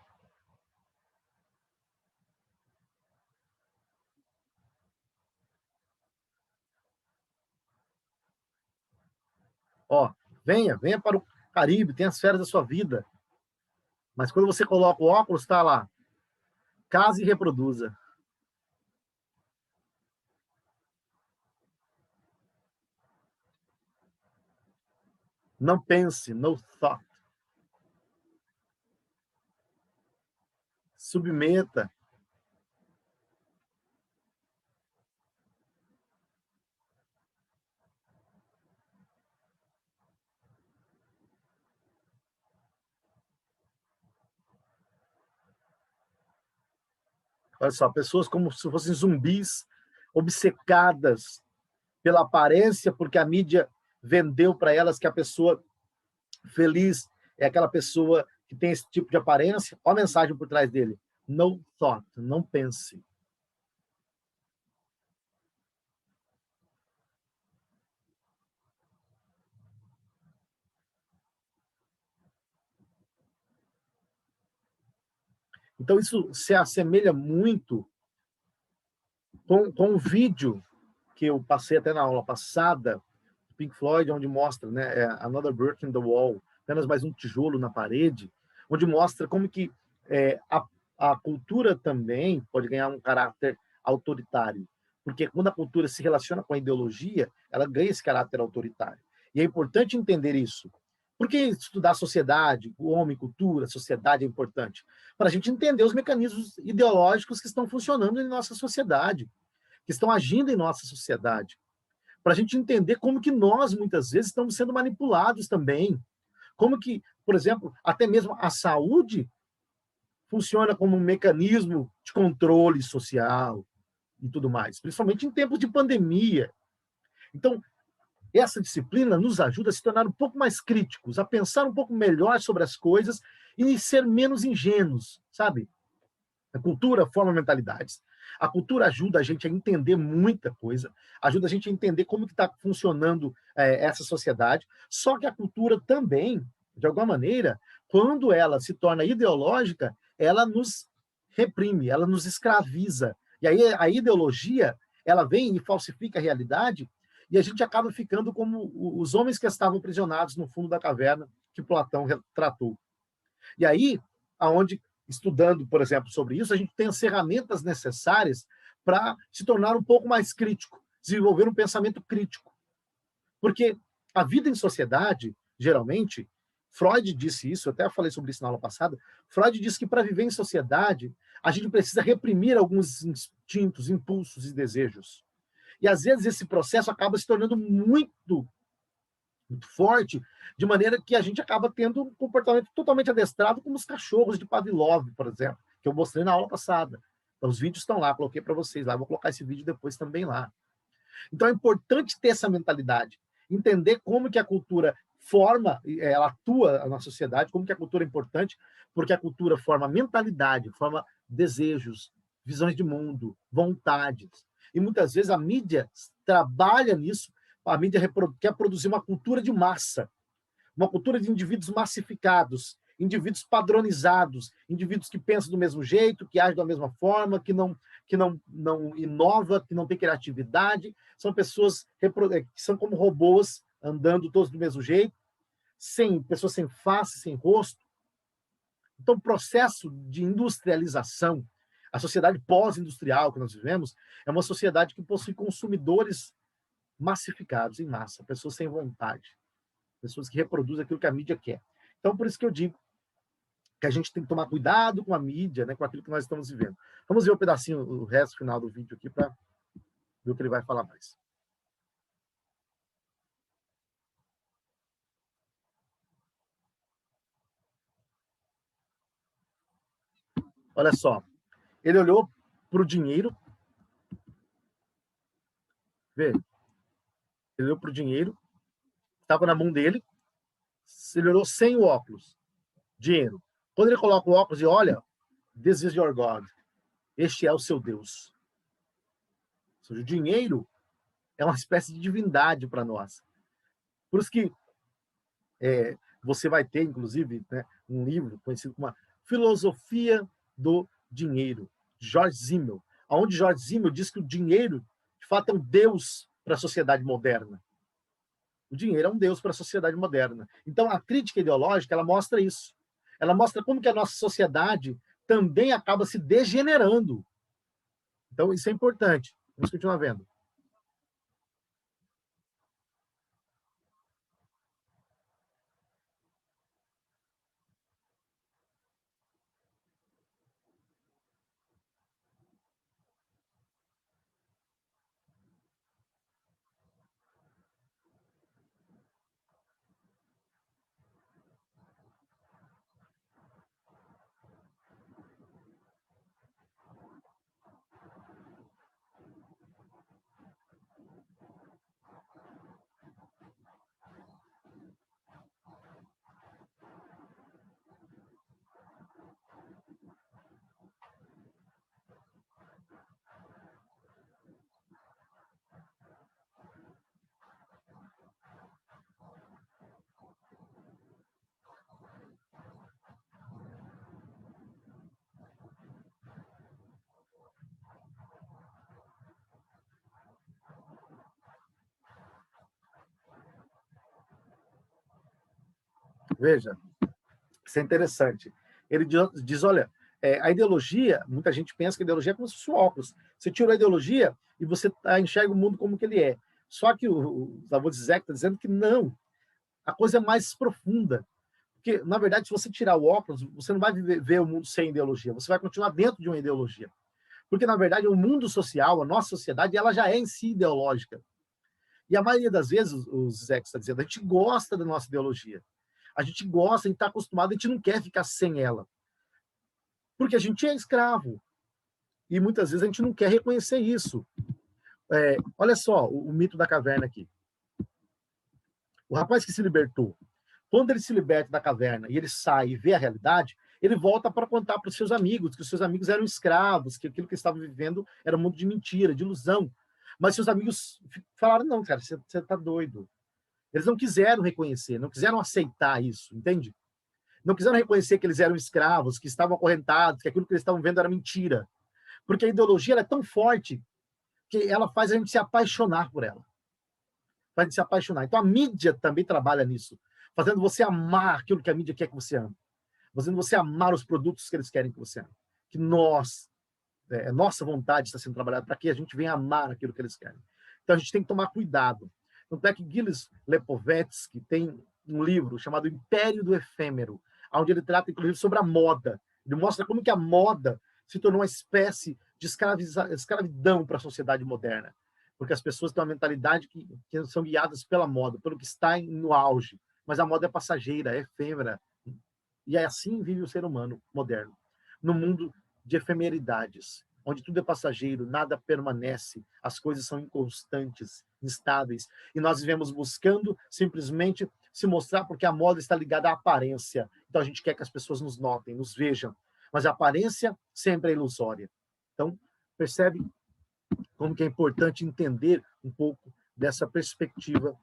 Ó, venha para o Caribe, tem as férias da sua vida. Mas quando você coloca o óculos, está lá. Case e reproduza. Não pense, no thought. Submeta. Olha só, pessoas como se fossem zumbis, obcecadas pela aparência, porque a mídia vendeu para elas que a pessoa feliz é aquela pessoa que tem esse tipo de aparência. Olha a mensagem por trás dele. No thought, não pense. Então, isso se assemelha muito com o vídeo que eu passei até na aula passada, Pink Floyd, onde mostra, né, Another Brick in the Wall, apenas mais um tijolo na parede, onde mostra como que a cultura também pode ganhar um caráter autoritário, porque quando a cultura se relaciona com a ideologia, ela ganha esse caráter autoritário. E é importante entender isso. Por que estudar sociedade, o homem, cultura, sociedade é importante? Para a gente entender os mecanismos ideológicos que estão funcionando em nossa sociedade, que estão agindo em nossa sociedade, para a gente entender como que nós, muitas vezes, estamos sendo manipulados também. Como que, por exemplo, até mesmo a saúde funciona como um mecanismo de controle social e tudo mais, principalmente em tempos de pandemia. Então, essa disciplina nos ajuda a se tornar um pouco mais críticos, a pensar um pouco melhor sobre as coisas e ser menos ingênuos, sabe? A cultura forma mentalidades. A cultura ajuda a gente a entender muita coisa, ajuda a gente a entender como que está funcionando essa sociedade. Só que a cultura também, de alguma maneira, quando ela se torna ideológica, ela nos reprime, ela nos escraviza. E aí a ideologia, ela vem e falsifica a realidade, e a gente acaba ficando como os homens que estavam aprisionados no fundo da caverna que Platão retratou. E aí, aonde estudando, por exemplo, sobre isso, a gente tem as ferramentas necessárias para se tornar um pouco mais crítico, desenvolver um pensamento crítico. Porque a vida em sociedade, geralmente, Freud disse isso, eu até falei sobre isso na aula passada, Freud disse que para viver em sociedade, a gente precisa reprimir alguns instintos, impulsos e desejos. E às vezes esse processo acaba se tornando muito forte, de maneira que a gente acaba tendo um comportamento totalmente adestrado, como os cachorros de Pavlov, por exemplo, que eu mostrei na aula passada. Então, os vídeos estão lá, coloquei para vocês lá, vou colocar esse vídeo depois também lá. Então, é importante ter essa mentalidade, entender como que a cultura forma, ela atua na sociedade, como que a cultura é importante, porque a cultura forma mentalidade, forma desejos, visões de mundo, vontades. E muitas vezes a mídia trabalha nisso, a mídia quer produzir uma cultura de massa, uma cultura de indivíduos massificados, indivíduos padronizados, indivíduos que pensam do mesmo jeito, que agem da mesma forma, que não inova, que não tem criatividade, são pessoas que são como robôs, andando todos do mesmo jeito, pessoas sem face, sem rosto. Então, o processo de industrialização, a sociedade pós-industrial que nós vivemos, é uma sociedade que possui consumidores massificados em massa, pessoas sem vontade, pessoas que reproduzem aquilo que a mídia quer. Então, por isso que eu digo que a gente tem que tomar cuidado com a mídia, né, com aquilo que nós estamos vivendo. Vamos ver um pedacinho, o resto final do vídeo aqui, para ver o que ele vai falar mais. Olha só, ele olhou para o dinheiro, vê, ele olhou para o dinheiro, estava na mão dele, ele olhou sem o óculos, dinheiro. Quando ele coloca o óculos e olha, this is your God, este é o seu Deus. Ou seja, o dinheiro é uma espécie de divindade para nós. Por isso que você vai ter, inclusive, né, um livro conhecido como a Filosofia do Dinheiro, George Simmel, onde George Simmel diz que o dinheiro, de fato, é um deus para a sociedade moderna. O dinheiro é um deus para a sociedade moderna. Então, a crítica ideológica, ela mostra isso. Ela mostra como que a nossa sociedade também acaba se degenerando. Então, isso é importante. Vamos continuar vendo. Veja, isso é interessante. Ele diz olha, a ideologia, muita gente pensa que a ideologia é como se fosse um óculos. Você tira a ideologia e você enxerga o mundo como que ele é. Só que o Slavoj Zizek está dizendo que não. A coisa é mais profunda. Porque, na verdade, se você tirar o óculos, você não vai ver o mundo sem ideologia. Você vai continuar dentro de uma ideologia. Porque, na verdade, o mundo social, a nossa sociedade, ela já é em si ideológica. E a maioria das vezes, o Zizek está dizendo, a gente gosta da nossa ideologia. A gente gosta, a gente está acostumado, a gente não quer ficar sem ela. Porque a gente é escravo. E muitas vezes a gente não quer reconhecer isso. Olha só o mito da caverna aqui. O rapaz que se libertou, quando ele se liberta da caverna e ele sai e vê a realidade, ele volta para contar para os seus amigos que os seus amigos eram escravos, que aquilo que eles estavam vivendo era um mundo de mentira, de ilusão. Mas seus amigos falaram, não, cara, você está doido. Eles não quiseram reconhecer, não quiseram aceitar isso, entende? Não quiseram reconhecer que eles eram escravos, que estavam acorrentados, que aquilo que eles estavam vendo era mentira. Porque a ideologia ela é tão forte que ela faz a gente se apaixonar por ela. Faz a gente se apaixonar. Então a mídia também trabalha nisso, fazendo você amar aquilo que a mídia quer que você ame. Fazendo você amar os produtos que eles querem que você ame. Que nossa vontade está sendo trabalhada para que a gente venha amar aquilo que eles querem. Então a gente tem que tomar cuidado. Tanto é que Gilles Lipovetsky tem um livro chamado Império do Efêmero, onde ele trata, inclusive, sobre a moda. Ele mostra como que a moda se tornou uma espécie de escravidão para a sociedade moderna. Porque as pessoas têm uma mentalidade que são guiadas pela moda, pelo que está no auge. Mas a moda é passageira, é efêmera. E assim vive o ser humano moderno. No mundo de efemeridades, onde tudo é passageiro, nada permanece, as coisas são inconstantes, instáveis, e nós vivemos buscando simplesmente se mostrar porque a moda está ligada à aparência. Então a gente quer que as pessoas nos notem, nos vejam, mas a aparência sempre é ilusória. Então, percebe como que é importante entender um pouco dessa perspectiva,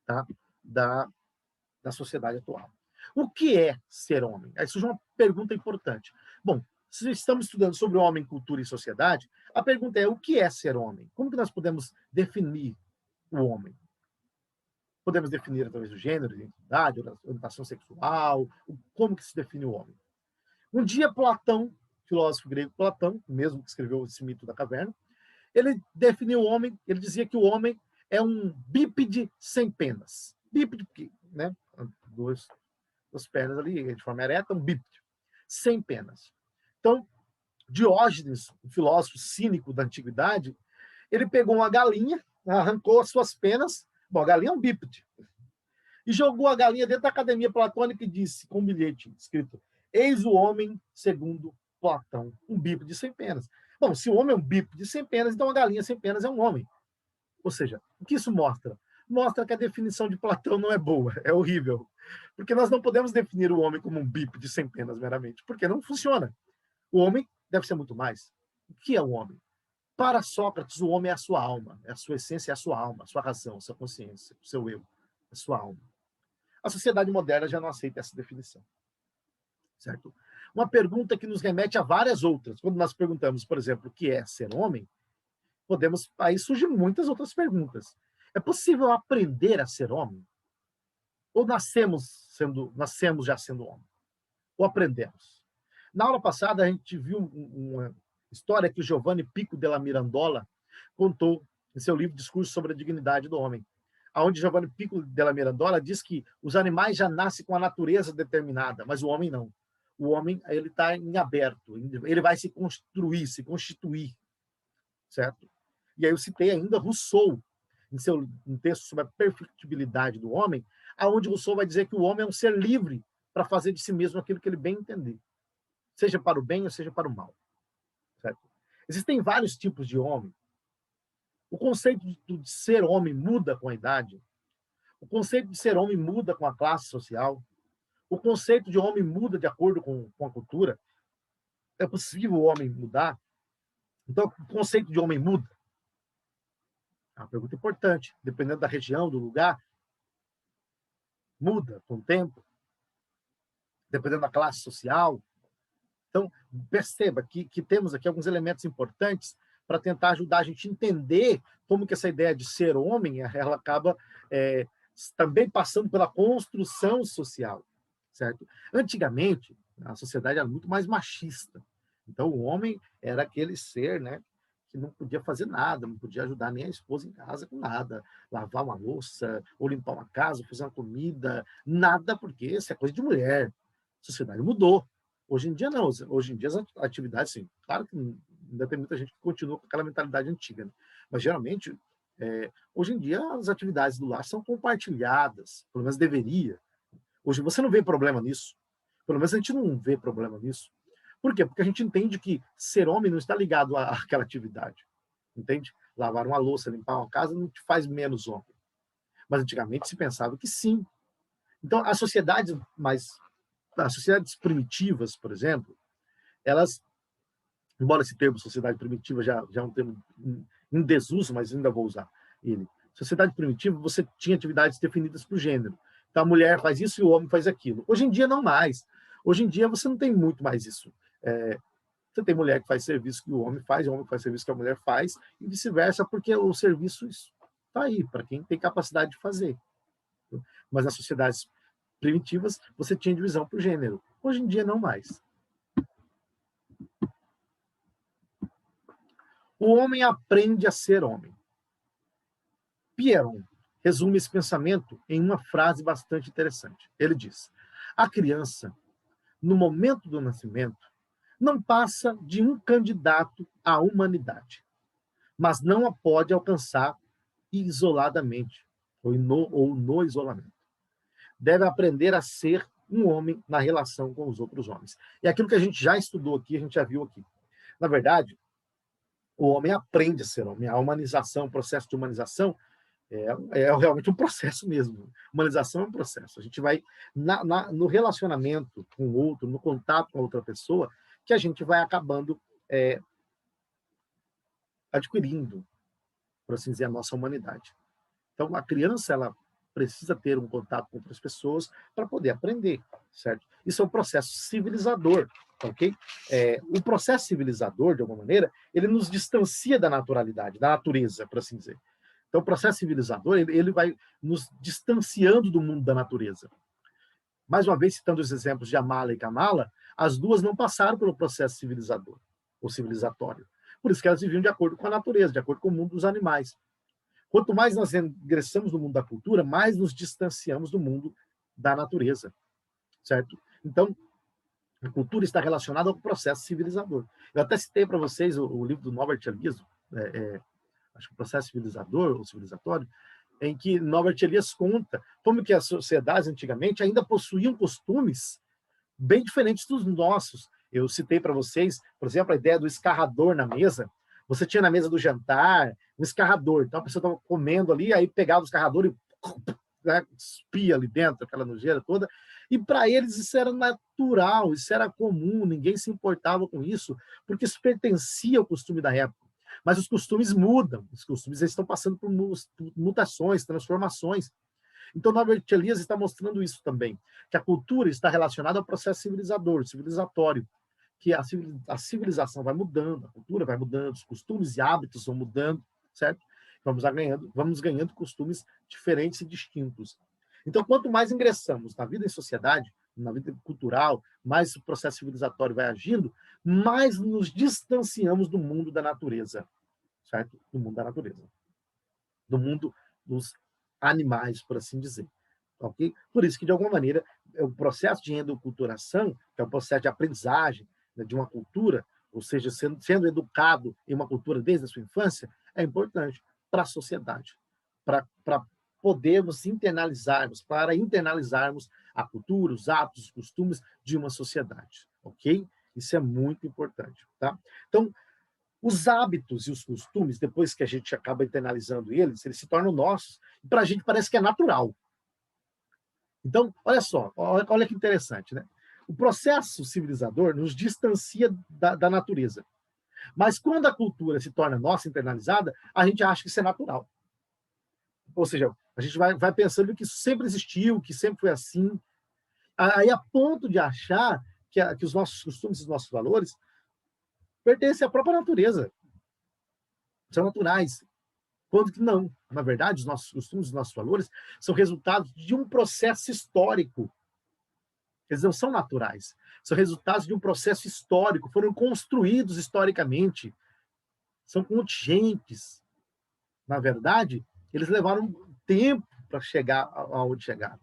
tá? da sociedade atual. O que é ser homem? Aí surge uma pergunta importante. Bom, se estamos estudando sobre o homem, cultura e sociedade, a pergunta é: o que é ser homem? Como que nós podemos definir o homem? Podemos definir através do gênero, identidade, orientação sexual, como que se define o homem? Um dia, Platão, filósofo grego Platão, mesmo que escreveu esse mito da caverna, ele definiu o homem, ele dizia que o homem é um bípede sem penas. Bípede, né? Duas pernas ali, de forma ereta, um bípede, sem penas. Então, Diógenes, um filósofo cínico da antiguidade, ele pegou uma galinha, arrancou as suas penas, bom, a galinha é um bípede, e jogou a galinha dentro da academia platônica e disse, com um bilhete escrito: eis o homem segundo Platão, um bípede sem penas. Bom, se o homem é um bípede sem penas, então a galinha sem penas é um homem. Ou seja, o que isso mostra? Mostra que a definição de Platão não é boa, é horrível. Porque nós não podemos definir o homem como um bípede sem penas meramente, porque não funciona. O homem deve ser muito mais. O que é o homem? Para Sócrates, o homem é a sua alma, é a sua essência, é a sua alma, a sua razão, a sua consciência, o seu eu, a sua alma. A sociedade moderna já não aceita essa definição. Certo? Uma pergunta que nos remete a várias outras. Quando nós perguntamos, por exemplo, o que é ser homem, aí surgem muitas outras perguntas. É possível aprender a ser homem? Ou nascemos já sendo homem? Ou aprendemos? Na aula passada, a gente viu uma história que o Giovanni Pico della Mirandola contou em seu livro Discurso sobre a Dignidade do Homem, onde Giovanni Pico della Mirandola diz que os animais já nascem com a natureza determinada, mas o homem não. O homem ele está em aberto, ele vai se construir, se constituir, certo? E aí eu citei ainda Rousseau, em texto sobre a perfectibilidade do homem, aonde Rousseau vai dizer que o homem é um ser livre para fazer de si mesmo aquilo que ele bem entender, seja para o bem ou seja para o mal, certo? Existem vários tipos de homem. O conceito de ser homem muda com a idade. O conceito de ser homem muda com a classe social. O conceito de homem muda de acordo com a cultura. É possível o homem mudar? Então, o conceito de homem muda? É uma pergunta importante. Dependendo da região, do lugar, muda com o tempo. Dependendo da classe social. Então, perceba que temos aqui alguns elementos importantes para tentar ajudar a gente a entender como que essa ideia de ser homem, ela acaba também passando pela construção social, certo? Antigamente, a sociedade era muito mais machista. Então, o homem era aquele ser, né, que não podia fazer nada, não podia ajudar nem a esposa em casa com nada, lavar uma louça, ou limpar uma casa, fazer uma comida, nada, porque isso é coisa de mulher. A sociedade mudou. Hoje em dia, não. Hoje em dia, as atividades, sim. Claro que ainda tem muita gente que continua com aquela mentalidade antiga, né? Mas, geralmente, hoje em dia, as atividades do lar são compartilhadas, pelo menos deveria. Hoje você não vê problema nisso. Pelo menos a gente não vê problema nisso. Por quê? Porque a gente entende que ser homem não está ligado àquela atividade. Entende? Lavar uma louça, limpar uma casa não te faz menos homem. Mas antigamente se pensava que sim. Então, as sociedades primitivas, por exemplo, elas, embora esse termo sociedade primitiva já é um termo em desuso, mas ainda vou usar ele. Sociedade primitiva, você tinha atividades definidas por gênero. Então, a mulher faz isso e o homem faz aquilo. Hoje em dia, não mais. Hoje em dia, você não tem muito mais isso. Você tem mulher que faz serviço que o homem faz faz serviço que a mulher faz, e vice-versa, porque o serviço está aí, para quem tem capacidade de fazer. Mas nas sociedades primitivas, você tinha divisão por gênero. Hoje em dia, não mais. O homem aprende a ser homem. Pierron resume esse pensamento em uma frase bastante interessante. Ele diz: a criança, no momento do nascimento, não passa de um candidato à humanidade, mas não a pode alcançar isoladamente, ou no isolamento. Deve aprender a ser um homem na relação com os outros homens. É aquilo que a gente já estudou aqui, a gente já viu aqui. Na verdade, o homem aprende a ser homem. A humanização, o processo de humanização, é realmente um processo mesmo. Humanização é um processo. A gente vai, no relacionamento com o outro, no contato com a outra pessoa, que a gente vai acabando adquirindo, por assim dizer, a nossa humanidade. Então, a criança, ela precisa ter um contato com outras pessoas para poder aprender, certo? Isso é um processo civilizador, ok? O processo civilizador, de alguma maneira, ele nos distancia da naturalidade, da natureza, por assim dizer. Então, o processo civilizador, ele vai nos distanciando do mundo da natureza. Mais uma vez, citando os exemplos de Amala e Kamala, as duas não passaram pelo processo civilizador, ou civilizatório. Por isso que elas viviam de acordo com a natureza, de acordo com o mundo dos animais. Quanto mais nós ingressamos no mundo da cultura, mais nos distanciamos do mundo da natureza, certo? Então, a cultura está relacionada ao processo civilizador. Eu até citei para vocês o livro do Norbert Elias, acho que o processo civilizador ou civilizatório, em que Norbert Elias conta como que as sociedades antigamente ainda possuíam costumes bem diferentes dos nossos. Eu citei para vocês, por exemplo, a ideia do escarrador na mesa. Você tinha na mesa do jantar um escarrador. Então a pessoa estava comendo ali, aí pegava o escarrador e né, espia ali dentro, aquela nojeira toda. E para eles isso era natural, isso era comum, ninguém se importava com isso, porque isso pertencia ao costume da época. Mas os costumes mudam, os costumes estão passando por mutações, transformações. Então, Norbert Elias está mostrando isso também, que a cultura está relacionada ao processo civilizador, civilizatório, que a civilização vai mudando, a cultura vai mudando, os costumes e hábitos vão mudando, certo? Vamos ganhando costumes diferentes e distintos. Então, quanto mais ingressamos na vida em sociedade, na vida cultural, mais o processo civilizatório vai agindo, mais nos distanciamos do mundo da natureza, certo? Do mundo da natureza. Do mundo dos animais, por assim dizer. Ok? Por isso que, de alguma maneira, o processo de endoculturação, que é o processo de aprendizagem, né, de uma cultura, ou seja, sendo educado em uma cultura desde a sua infância, é importante para a sociedade, para podermos internalizarmos, para internalizarmos a cultura, os hábitos, os costumes de uma sociedade, ok? Isso é muito importante, tá? Então, os hábitos e os costumes, depois que a gente acaba internalizando eles se tornam nossos, e para a gente parece que é natural. Então, olha só, olha que interessante, né? O processo civilizador nos distancia da natureza. Mas quando a cultura se torna nossa, internalizada, a gente acha que isso é natural. Ou seja, a gente vai pensando que isso sempre existiu, que sempre foi assim. Aí, a ponto de achar que os nossos costumes e os nossos valores pertencem à própria natureza. São naturais. Quando que não. Na verdade, os nossos costumes, os nossos valores são resultados de um processo histórico. Eles não são naturais. São resultados de um processo histórico. Foram construídos historicamente. São contingentes. Na verdade, eles levaram tempo para chegar aonde chegaram.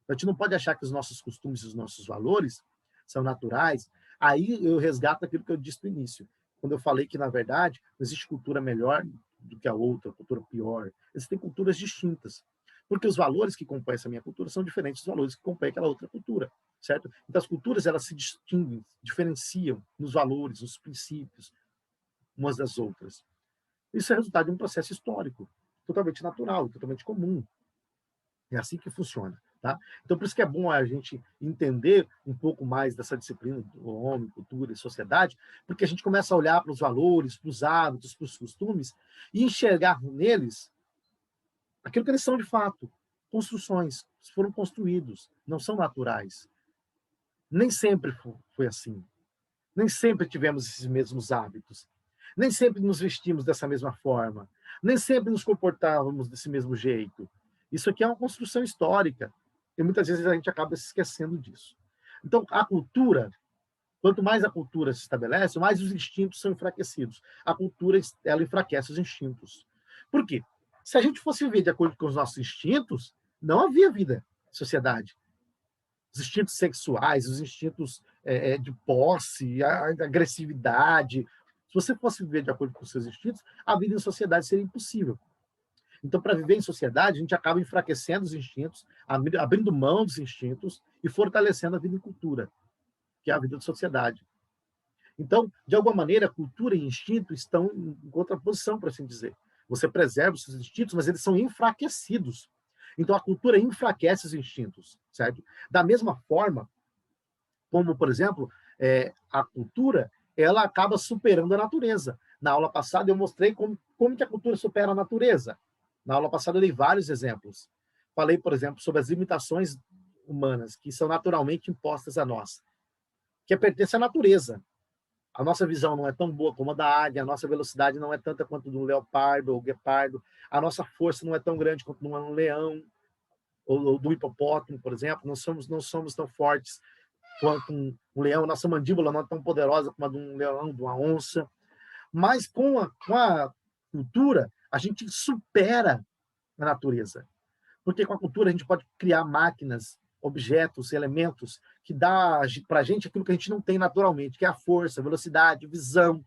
A gente não pode achar que os nossos costumes e os nossos valores são naturais. Aí eu resgato aquilo que eu disse no início, quando eu falei que, na verdade, não existe cultura melhor do que a outra, cultura pior. Existem culturas distintas. Porque os valores que compõem essa minha cultura são diferentes dos valores que compõem aquela outra cultura, certo? Então, as culturas, elas se distinguem, diferenciam nos valores, nos princípios, umas das outras. Isso é resultado de um processo histórico, totalmente natural, totalmente comum. É assim que funciona. Tá? Então, por isso que é bom a gente entender um pouco mais dessa disciplina do homem, cultura e sociedade, porque a gente começa a olhar para os valores, para os hábitos, para os costumes e enxergar neles aquilo que eles são de fato, construções, foram construídos, não são naturais. Nem sempre foi assim. Nem sempre tivemos esses mesmos hábitos. Nem sempre nos vestimos dessa mesma forma. Nem sempre nos comportávamos desse mesmo jeito. Isso aqui é uma construção histórica. E muitas vezes a gente acaba se esquecendo disso. Então, a cultura, quanto mais a cultura se estabelece, mais os instintos são enfraquecidos. A cultura, ela enfraquece os instintos. Por quê? Se a gente fosse viver de acordo com os nossos instintos, não havia vida, sociedade. Os instintos sexuais, os instintos de posse, a agressividade. Se você fosse viver de acordo com os seus instintos, a vida em sociedade seria impossível. Então, para viver em sociedade, a gente acaba enfraquecendo os instintos, abrindo mão dos instintos e fortalecendo a vida em cultura, que é a vida de sociedade. Então, de alguma maneira, cultura e instinto estão em contraposição, por assim dizer. Você preserva os seus instintos, mas eles são enfraquecidos. Então, a cultura enfraquece os instintos, certo? Da mesma forma, como, por exemplo, a cultura, ela acaba superando a natureza. Na aula passada, eu mostrei como que a cultura supera a natureza. Na aula passada, eu dei vários exemplos. Falei, por exemplo, sobre as limitações humanas, que são naturalmente impostas a nós, que pertence à natureza. A nossa visão não é tão boa como a da águia, a nossa velocidade não é tanta quanto do leopardo ou guepardo, a nossa força não é tão grande quanto de um leão ou do hipopótamo, por exemplo. Não somos tão fortes quanto um leão, nossa mandíbula não é tão poderosa como a de um leão, de uma onça. Mas com a cultura, a gente supera a natureza. Porque com a cultura a gente pode criar máquinas, objetos, elementos que dá para a gente aquilo que a gente não tem naturalmente, que é a força, velocidade, visão.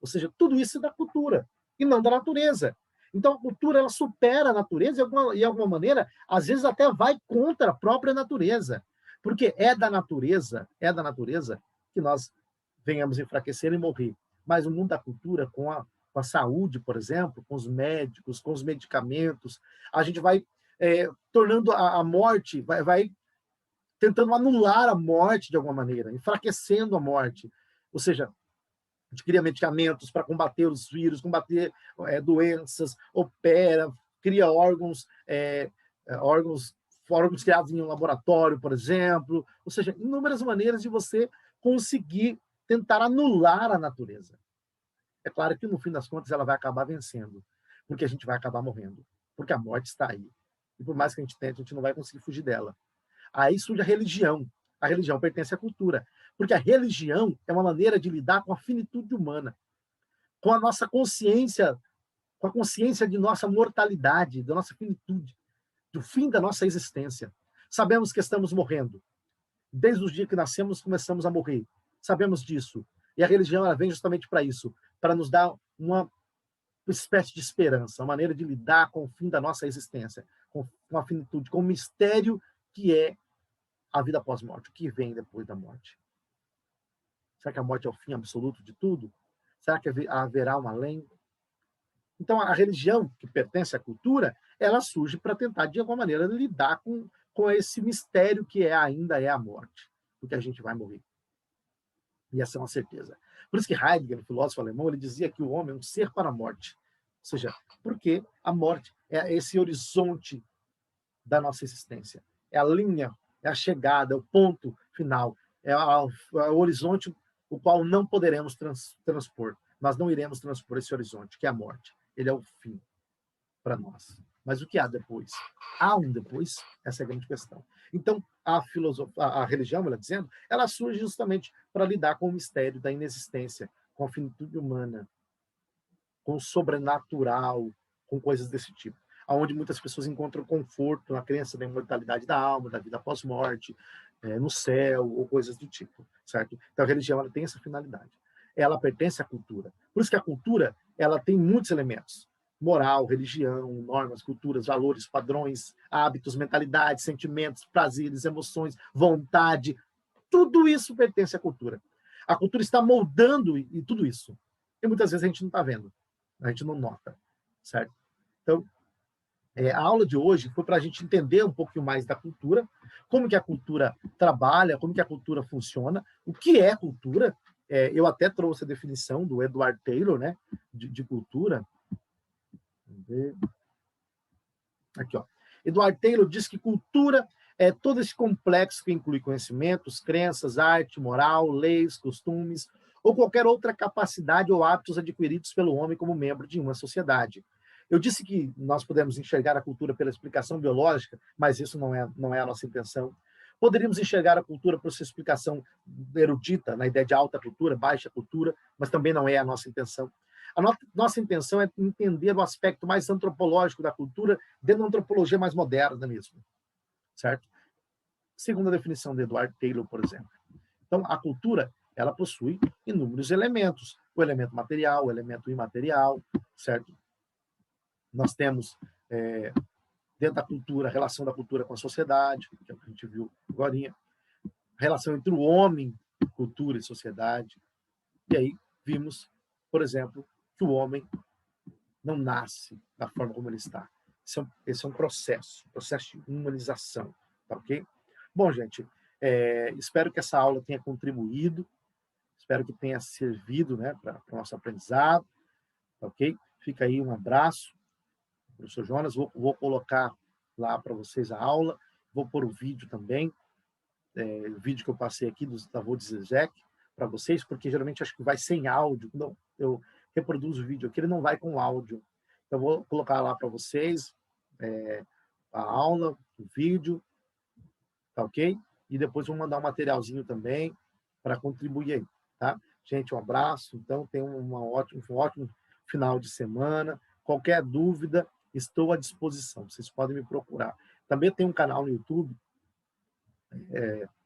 Ou seja, tudo isso é da cultura e não da natureza. Então, a cultura, ela supera a natureza e, de alguma maneira, às vezes até vai contra a própria natureza. Porque é da natureza que nós venhamos enfraquecer e morrer. Mas o mundo da cultura, com a saúde, por exemplo, com os médicos, com os medicamentos, a gente vai tornando a morte, vai tentando anular a morte de alguma maneira, enfraquecendo a morte. Ou seja, a gente cria medicamentos para combater os vírus, combater doenças, opera, cria órgãos criados em um laboratório, por exemplo. Ou seja, inúmeras maneiras de você conseguir tentar anular a natureza. É claro que, no fim das contas, ela vai acabar vencendo, porque a gente vai acabar morrendo, porque a morte está aí. E por mais que a gente tente, a gente não vai conseguir fugir dela. Aí surge a religião. A religião pertence à cultura, porque a religião é uma maneira de lidar com a finitude humana, com a nossa consciência, com a consciência de nossa mortalidade, da nossa finitude, do fim da nossa existência. Sabemos que estamos morrendo. Desde os dias que nascemos, começamos a morrer. Sabemos disso. E a religião ela vem justamente para isso, para nos dar uma espécie de esperança, uma maneira de lidar com o fim da nossa existência, com a finitude, com o mistério que é a vida pós-morte, o que vem depois da morte. Será que a morte é o fim absoluto de tudo? Será que haverá um além? Então, a religião, que pertence à cultura, ela surge para tentar, de alguma maneira, lidar com esse mistério que ainda é a morte, porque a gente vai morrer. E essa é uma certeza. Por isso que Heidegger, o filósofo alemão, ele dizia que o homem é um ser para a morte. Ou seja, porque a morte é esse horizonte da nossa existência. É a linha, é a chegada, é o ponto final. É o horizonte o qual não poderemos transpor. Nós não iremos transpor esse horizonte, que é a morte. Ele é o fim para nós. Mas o que há depois? Há um depois? Essa é a grande questão. Então, a religião, ela dizendo, ela surge justamente para lidar com o mistério da inexistência, com a finitude humana, com o sobrenatural, com coisas desse tipo. Onde muitas pessoas encontram conforto na crença da imortalidade da alma, da vida pós-morte, no céu, ou coisas do tipo, certo? Então, a religião ela tem essa finalidade. Ela pertence à cultura. Por isso que a cultura ela tem muitos elementos. Moral, religião, normas, culturas, valores, padrões, hábitos, mentalidades, sentimentos, prazeres, emoções, vontade. Tudo isso pertence à cultura. A cultura está moldando e tudo isso. E muitas vezes a gente não está vendo. A gente não nota, certo? Então, a aula de hoje foi para a gente entender um pouquinho mais da cultura, como que a cultura trabalha, como que a cultura funciona, o que é cultura. Eu até trouxe a definição do Edward Taylor, né, de cultura. Vamos ver. Aqui, ó. Edward Taylor diz que cultura é todo esse complexo que inclui conhecimentos, crenças, arte, moral, leis, costumes, ou qualquer outra capacidade ou hábitos adquiridos pelo homem como membro de uma sociedade. Eu disse que nós podemos enxergar a cultura pela explicação biológica, mas isso não é a nossa intenção. Poderíamos enxergar a cultura por sua explicação erudita, na ideia de alta cultura, baixa cultura, mas também não é a nossa intenção. A nossa intenção é entender o aspecto mais antropológico da cultura dentro da antropologia mais moderna mesmo, certo? Segundo a definição de Edward Taylor, por exemplo. Então, a cultura, ela possui inúmeros elementos. O elemento material, o elemento imaterial, certo? Nós temos, dentro da cultura, a relação da cultura com a sociedade, que é o que a gente viu agora, a relação entre o homem, cultura e sociedade. E aí vimos, por exemplo, que o homem não nasce da forma como ele está. Esse é um processo de humanização, tá ok? Bom, gente, espero que essa aula tenha contribuído, espero que tenha servido, né, para o nosso aprendizado, tá ok? Fica aí um abraço, professor Jonas, vou colocar lá para vocês a aula, vou pôr o vídeo também, o vídeo que eu passei aqui da Vô de Zizek para vocês, porque geralmente acho que vai sem áudio, quando eu reproduzo o vídeo aqui, ele não vai com áudio. Então, vou colocar lá para vocês a aula, o vídeo, tá ok? E depois vou mandar um materialzinho também para contribuir aí, tá? Gente, um abraço, então, tenham um ótimo final de semana. Qualquer dúvida, estou à disposição, vocês podem me procurar. Também tem um canal no YouTube,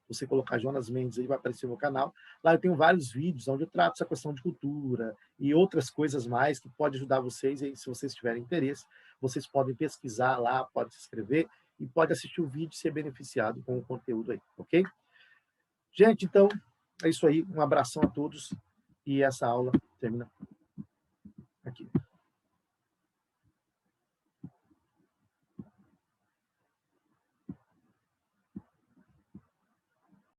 você colocar Jonas Mendes aí, vai aparecer no canal. Lá eu tenho vários vídeos onde eu trato essa questão de cultura e outras coisas mais que pode ajudar vocês. E se vocês tiverem interesse, vocês podem pesquisar lá, podem se inscrever e pode assistir o vídeo e ser beneficiado com o conteúdo aí, ok? Gente, então, É isso aí, um abração a todos e essa aula termina aqui.